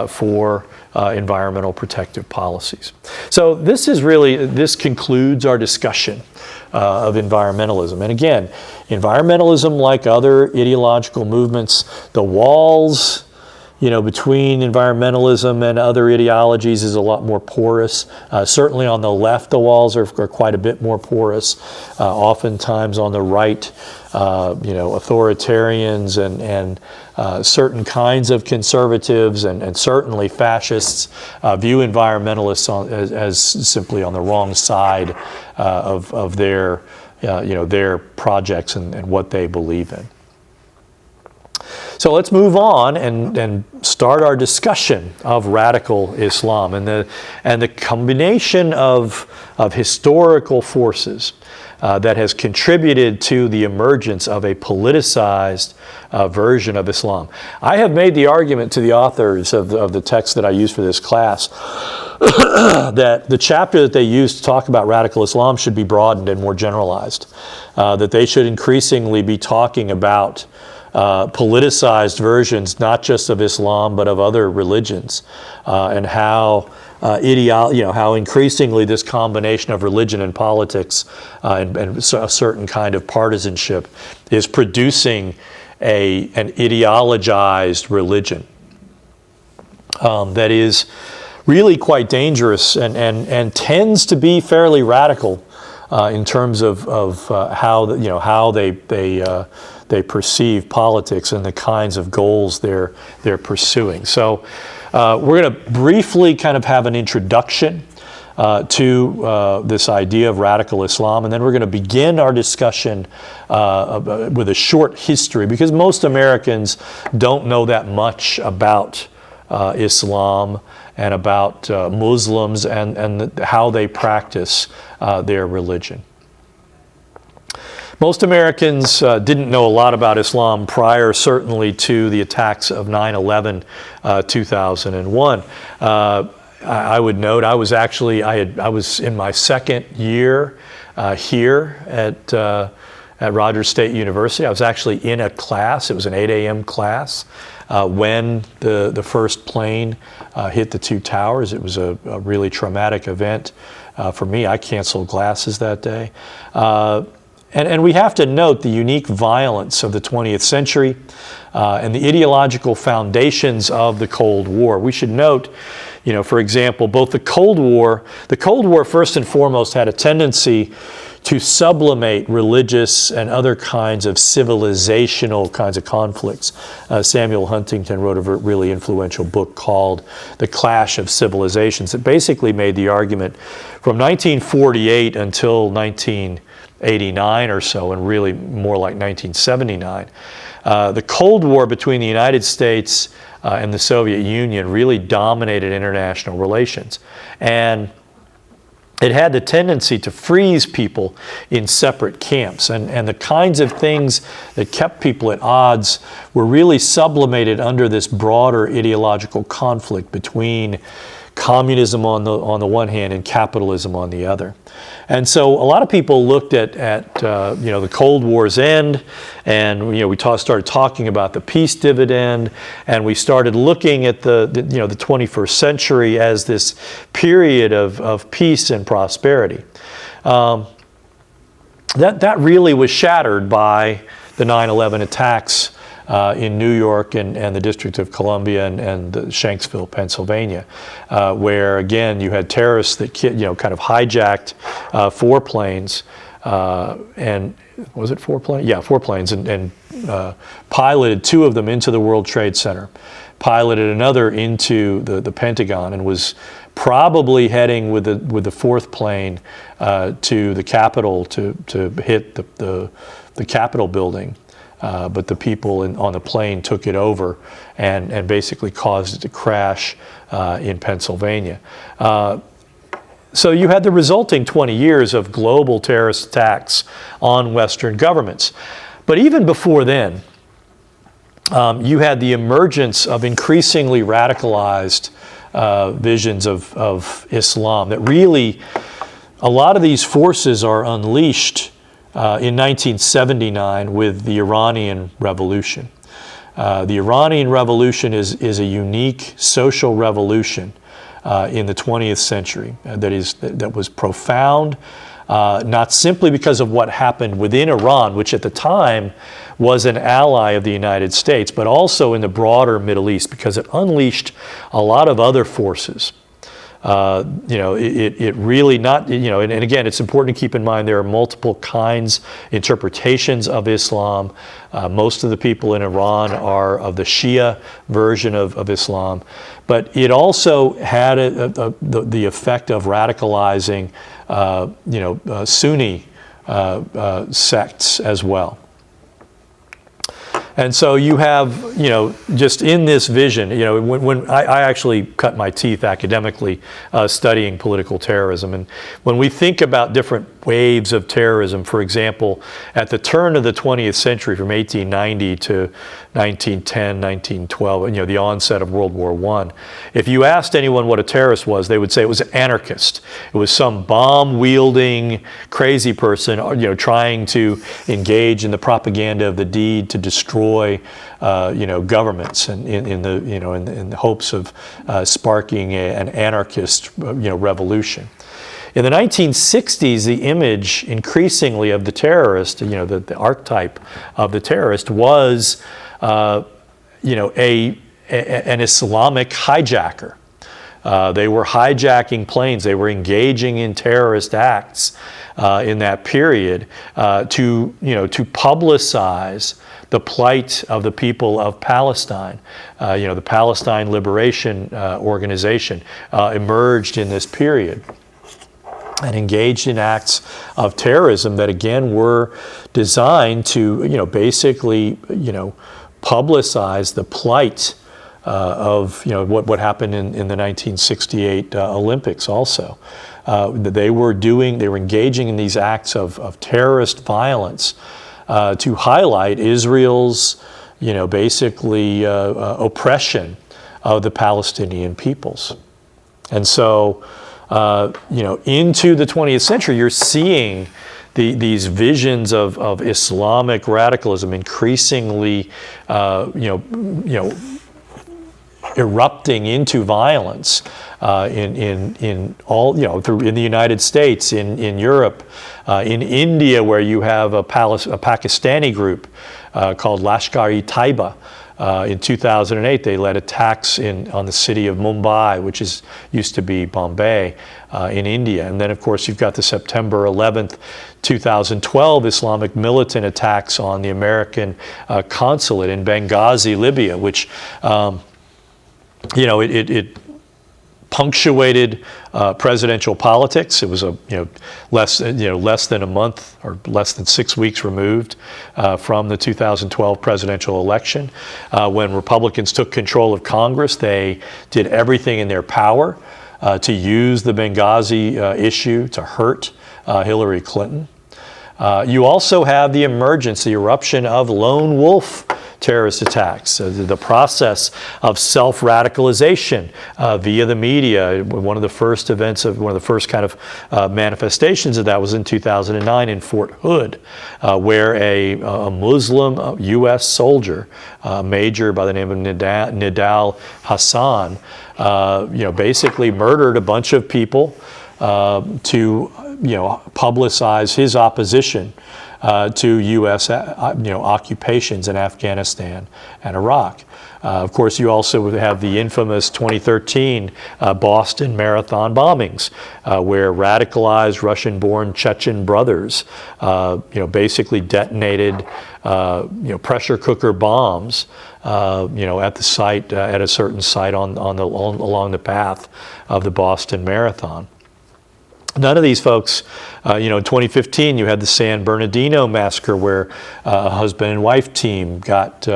for environmental protective policies. So this concludes our discussion of environmentalism. And again, environmentalism, like other ideological movements, the walls between environmentalism and other ideologies is a lot more porous. Certainly on the left, the walls are quite a bit more porous. Oftentimes on the right, authoritarians and certain kinds of conservatives and certainly fascists view environmentalists as simply on the wrong side of their projects and what they believe in. So let's move on and start our discussion of radical Islam and the combination of historical forces that has contributed to the emergence of a politicized version of Islam. I have made the argument to the authors of the text that I use for this class that the chapter that they use to talk about radical Islam should be broadened and more generalized, that they should increasingly be talking about politicized versions, not just of Islam, but of other religions, and how how increasingly this combination of religion and politics and a certain kind of partisanship is producing an ideologized religion that is really quite dangerous and tends to be fairly radical in terms of how they perceive politics and the kinds of goals they're pursuing. So we're going to briefly kind of have an introduction to this idea of radical Islam, and then we're going to begin our discussion with a short history, because most Americans don't know that much about Islam and about Muslims and how they practice their religion. Most Americans didn't know a lot about Islam prior, certainly, to the attacks of 9/11, 2001. I would note I was in my second year here at Rogers State University. I was actually in a class. It was an 8 a.m. class when the first plane hit the two towers. It was a really traumatic event for me. I canceled classes that day. And we have to note the unique violence of the 20th century and the ideological foundations of the Cold War. We should note, for example, both the Cold War first and foremost had a tendency to sublimate religious and other kinds of civilizational kinds of conflicts. Samuel Huntington wrote a really influential book called The Clash of Civilizations. It basically made the argument from 1948 until 1989 or so, and really more like 1979. The Cold War between the United States and the Soviet Union really dominated international relations. And it had the tendency to freeze people in separate camps. And the kinds of things that kept people at odds were really sublimated under this broader ideological conflict between communism on the one hand and capitalism on the other. And so a lot of people looked at the Cold War's end, and we started talking about the peace dividend, and we started looking at the 21st century as this period of peace and prosperity. That really was shattered by the 9/11 attacks in New York and the District of Columbia and Shanksville, Pennsylvania, where again you had terrorists that kind of hijacked 4 planes, and was it 4 planes? Yeah, 4 planes, and piloted 2 of them into the World Trade Center, piloted another into the Pentagon, and was probably heading with the 4th plane to the Capitol to hit the Capitol building. But the people on the plane took it over and basically caused it to crash in Pennsylvania. So you had the resulting 20 years of global terrorist attacks on Western governments. But even before then, you had the emergence of increasingly radicalized visions of Islam that really, a lot of these forces are unleashed in 1979 with the Iranian Revolution. The Iranian Revolution is a unique social revolution in the 20th century that was profound, not simply because of what happened within Iran, which at the time was an ally of the United States, but also in the broader Middle East, because it unleashed a lot of other forces. It really not, and again, it's important to keep in mind there are multiple kinds, interpretations of Islam. Most of the people in Iran are of the Shia version of Islam, but it also had the effect of radicalizing, Sunni sects as well. And so you have, just in this vision, when I actually cut my teeth academically studying political terrorism. And when we think about different waves of terrorism, for example, at the turn of the 20th century from 1890 to 1910, 1912, the onset of World War I, if you asked anyone what a terrorist was, they would say it was an anarchist. It was some bomb-wielding crazy person, trying to engage in the propaganda of the deed to destroy governments, and in the hopes of sparking an anarchist revolution. In the 1960s, the image increasingly of the terrorist, the archetype of the terrorist was, an Islamic hijacker. They were hijacking planes. They were engaging in terrorist acts in that period to publicize the plight of the people of Palestine. The Palestine Liberation Organization emerged in this period and engaged in acts of terrorism that, again, were designed to, basically, publicize the plight of, what happened in the 1968 Olympics also. They were engaging in these acts of terrorist violence to highlight Israel's, basically oppression of the Palestinian peoples. And so, into the 20th century, you're seeing these visions of Islamic radicalism increasingly, erupting into violence in all, in the United States, in Europe, in India, where you have a Pakistani group called Lashkar-e-Taiba. In 2008, they led attacks on the city of Mumbai, which used to be Bombay, in India. And then, of course, you've got the September 11th, 2012 Islamic militant attacks on the American consulate in Benghazi, Libya, which, it punctuated presidential politics. It was less than a month or less than 6 weeks removed from the 2012 presidential election. When Republicans took control of Congress, they did everything in their power to use the Benghazi issue to hurt Hillary Clinton. You also have the eruption of lone wolf terrorist attacks, the process of self-radicalization via the media. One of the first kind of manifestations of that was in 2009 in Fort Hood, where a Muslim U.S. soldier, a major by the name of Nidal Hassan, basically murdered a bunch of people to publicize his opposition to U.S. occupations in Afghanistan and Iraq. Of course, you also have the infamous 2013 Boston Marathon bombings, where radicalized Russian-born Chechen brothers, basically detonated, pressure cooker bombs, at the site, at a certain site along the path of the Boston Marathon. None of these folks, in 2015, you had the San Bernardino massacre, where a husband and wife team got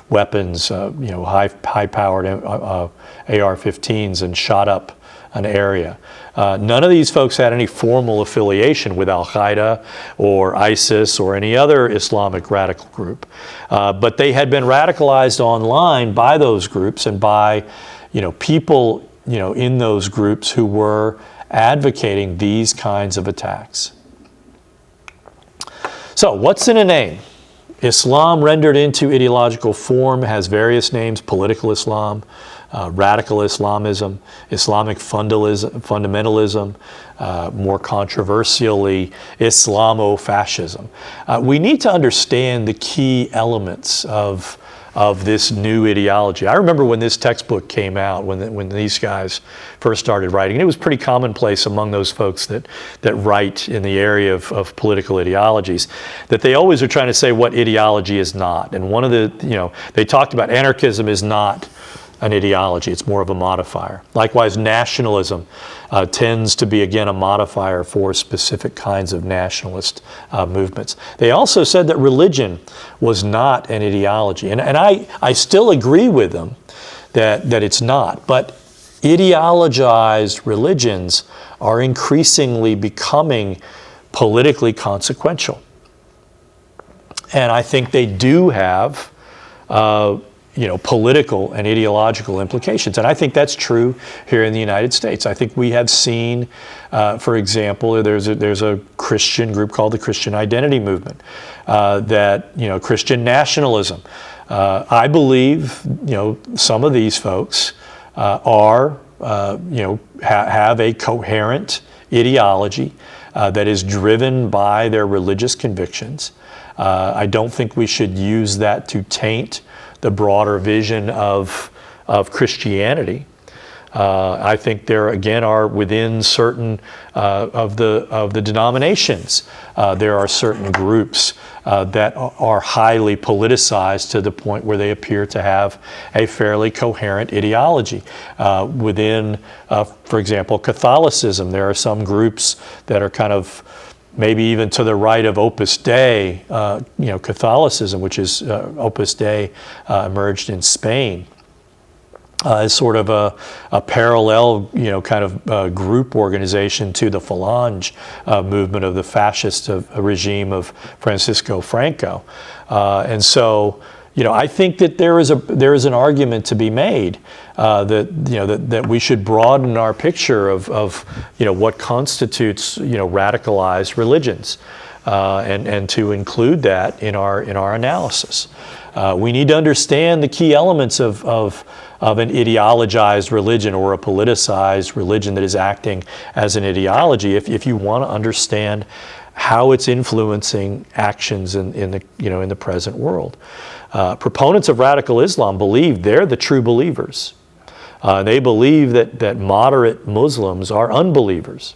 weapons, high-powered AR-15s, and shot up an area. None of these folks had any formal affiliation with Al-Qaeda or ISIS or any other Islamic radical group. But they had been radicalized online by those groups and by, people, in those groups who were advocating these kinds of attacks. So, what's in a name? Islam rendered into ideological form has various names: political Islam, radical Islamism, Islamic fundamentalism, more controversially, Islamofascism. We need to understand the key elements of this new ideology. I remember when this textbook came out, when these guys first started writing, and it was pretty commonplace among those folks that write in the area of political ideologies, that they always are trying to say what ideology is not. And one of the, they talked about anarchism is not an ideology, it's more of a modifier. Likewise, nationalism tends to be, again, a modifier for specific kinds of nationalist movements. They also said that religion was not an ideology. And I still agree with them that it's not. But ideologized religions are increasingly becoming politically consequential. And I think they do have political and ideological implications. And I think that's true here in the United States. I think we have seen, for example, there's a Christian group called the Christian Identity Movement, that, Christian nationalism. I believe, some of these folks have a coherent ideology that is driven by their religious convictions. I don't think we should use that to taint the broader vision of Christianity. I think there again are within certain of the denominations, there are certain groups that are highly politicized to the point where they appear to have a fairly coherent ideology. Within, for example, Catholicism, there are some groups that are kind of maybe even to the right of Opus Dei, Catholicism, which is Opus Dei emerged in Spain as sort of a parallel, kind of group organization to the Falange movement of the fascist regime of Francisco Franco. And so, I think that there is an argument to be made that we should broaden our picture of what constitutes radicalized religions, and to include that in our analysis. We need to understand the key elements of an ideologized religion or a politicized religion that is acting as an ideology if you want to understand how it's influencing actions in the present world. Proponents of radical Islam believe they're the true believers. They believe that moderate Muslims are unbelievers.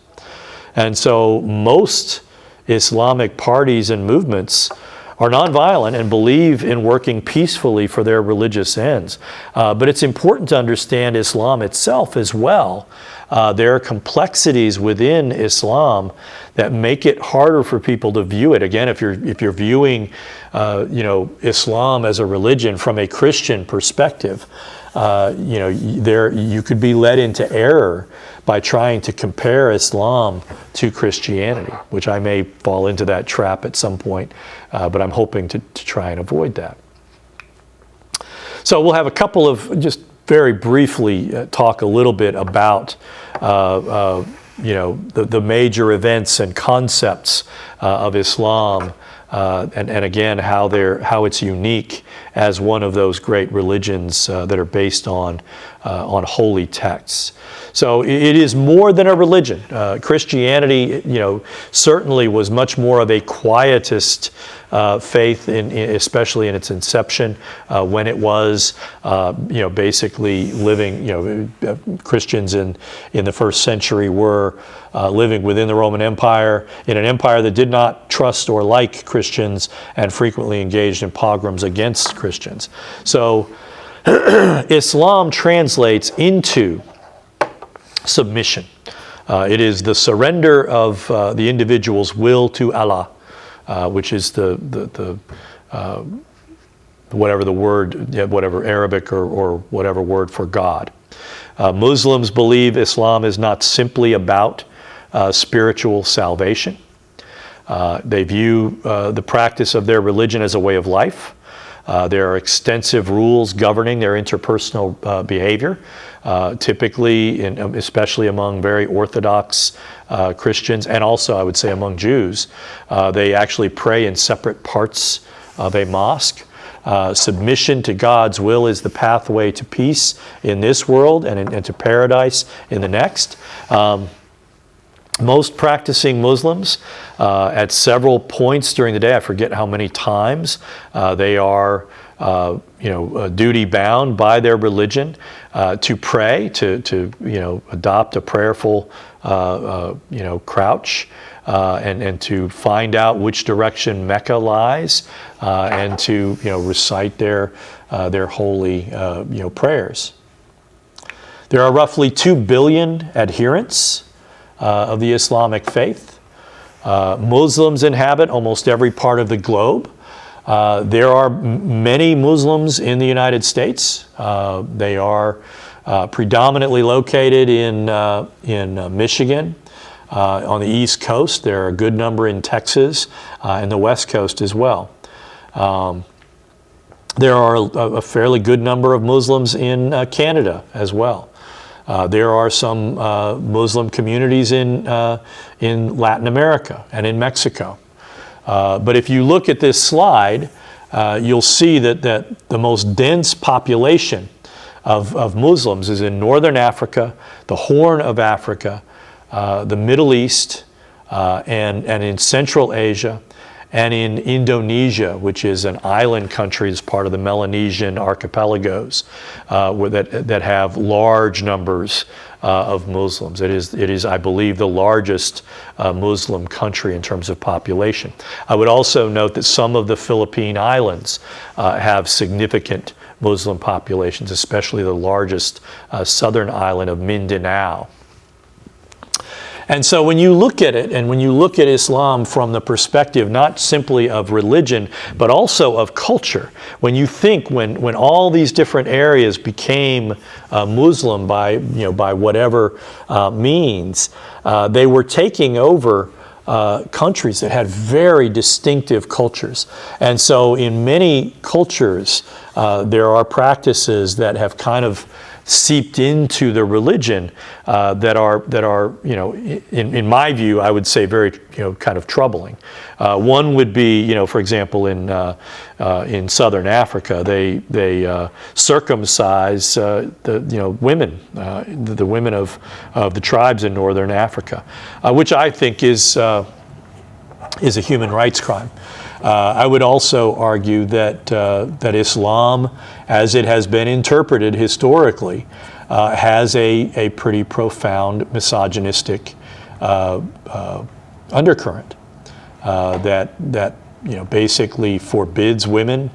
And so most Islamic parties and movements are nonviolent and believe in working peacefully for their religious ends. But it's important to understand Islam itself as well. There are complexities within Islam that make it harder for people to view it. Again, if you're viewing, Islam as a religion from a Christian perspective, you could be led into error by trying to compare Islam to Christianity, which I may fall into that trap at some point, but I'm hoping to try and avoid that. So we'll have a couple of, just very briefly talk a little bit about the major events and concepts of Islam, and again how it's unique as one of those great religions that are based on holy texts. So it is more than a religion. Christianity, certainly was much more of a quietist faith, especially in its inception, when it was, basically living. Christians in the first century were living within the Roman Empire, in an empire that did not trust or like Christians, and frequently engaged in pogroms against Christians. So Islam translates into submission. It is the surrender of the individual's will to Allah, which is the whatever the word, whatever Arabic or whatever word for God. Muslims believe Islam is not simply about spiritual salvation. They view the practice of their religion as a way of life. There are extensive rules governing their interpersonal behavior, typically, especially among very Orthodox Christians, and also, I would say, among Jews. They actually pray in separate parts of a mosque. Submission to God's will is the pathway to peace in this world and to paradise in the next. Most practicing Muslims, at several points during the day, I forget how many times, they are duty bound by their religion to pray, to adopt a prayerful crouch, and to find out which direction Mecca lies, and to recite their holy prayers. There are roughly 2 billion adherents of the Islamic faith. Muslims inhabit almost every part of the globe. There are many Muslims in the United States. They are predominantly located in Michigan, on the East Coast. There are a good number in Texas and the West Coast as well. There are a fairly good number of Muslims in Canada as well. There are some Muslim communities in Latin America and in Mexico. But if you look at this slide, you'll see that the most dense population of Muslims is in Northern Africa, the Horn of Africa, the Middle East, and in Central Asia, and in Indonesia, which is an island country as part of the Melanesian archipelagos, that have large numbers of Muslims. It is, I believe, the largest Muslim country in terms of population. I would also note that some of the Philippine islands have significant Muslim populations, especially the largest southern island of Mindanao. And so when you look at it, and when you look at Islam from the perspective not simply of religion, but also of culture, when you think when all these different areas became Muslim by whatever means, they were taking over countries that had very distinctive cultures. And so in many cultures, there are practices that have kind of seeped into the religion that are in my view, I would say very kind of troubling. One would be for example in Southern Africa they circumcise the women, the women of the tribes in Northern Africa, which I think is a human rights crime. I would also argue that Islam, as it has been interpreted historically, has a pretty profound misogynistic undercurrent that basically forbids women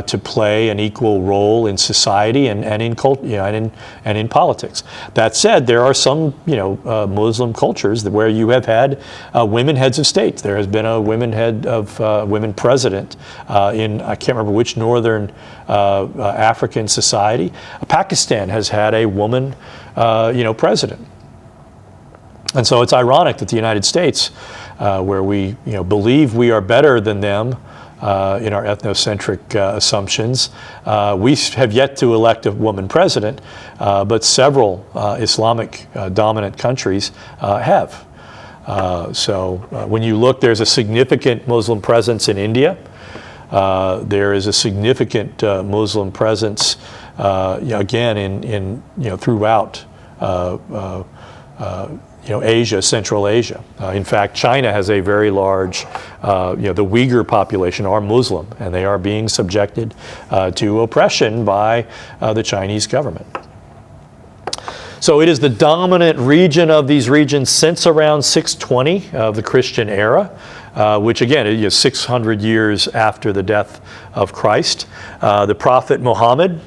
to play an equal role in society and in in politics. That said, there are some Muslim cultures where you have had women heads of state. There has been a women president in, I can't remember which northern African society. Pakistan has had a woman president. And so it's ironic that the United States, where we believe we are better than them in our ethnocentric assumptions, we have yet to elect a woman president, but several Islamic dominant countries have. So when you look, there's a significant Muslim presence in India. There is a significant Muslim presence, again, in throughout Asia, Central Asia. In fact, China has a very large, the Uyghur population are Muslim, and they are being subjected to oppression by the Chinese government. So it is the dominant region of these regions since around 620 of the Christian era, which again is 600 years after the death of Christ. The Prophet Muhammad,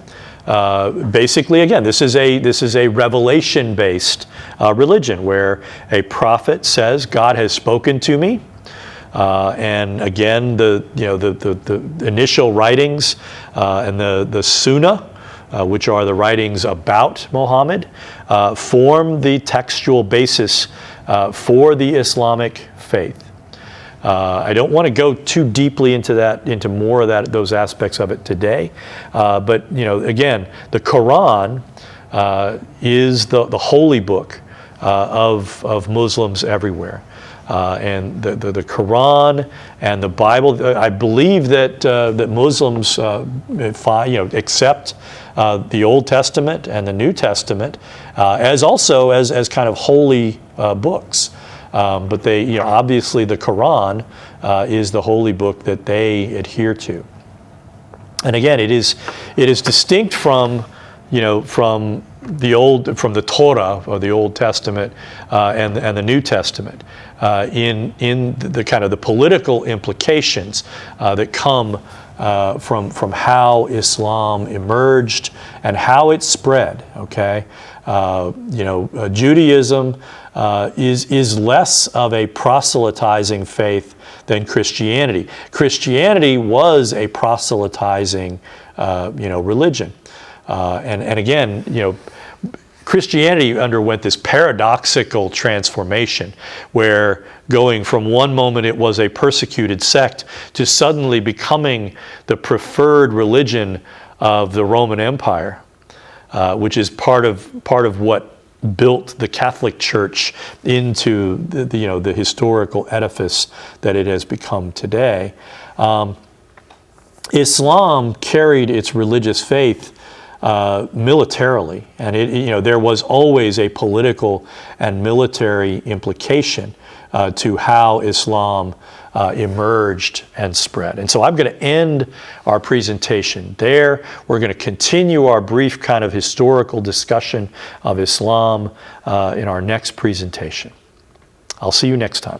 basically, again, this is a revelation-based religion where a prophet says, "God has spoken to me," and again, the initial writings and the Sunnah which are the writings about Muhammad, form the textual basis for the Islamic faith. I don't want to go too deeply into more of those aspects of it today, but again, the Quran is the holy book of Muslims everywhere. And the Quran and the Bible, I believe that Muslims accept the Old Testament and the New Testament as kind of holy books. But they, obviously the Quran is the holy book that they adhere to. And again, it is distinct from the Torah or the Old Testament and the New Testament in the kind of the political implications that come from how Islam emerged and how it spread. Okay, Judaism is less of a proselytizing faith than Christianity. Christianity was a proselytizing religion. And again, Christianity underwent this paradoxical transformation where going from one moment it was a persecuted sect to suddenly becoming the preferred religion of the Roman Empire, which is part of what built the Catholic Church into the historical edifice that it has become today. Islam carried its religious faith militarily, and there was always a political and military implication to how Islam emerged and spread. And so I'm going to end our presentation there. We're going to continue our brief kind of historical discussion of Islam in our next presentation. I'll see you next time.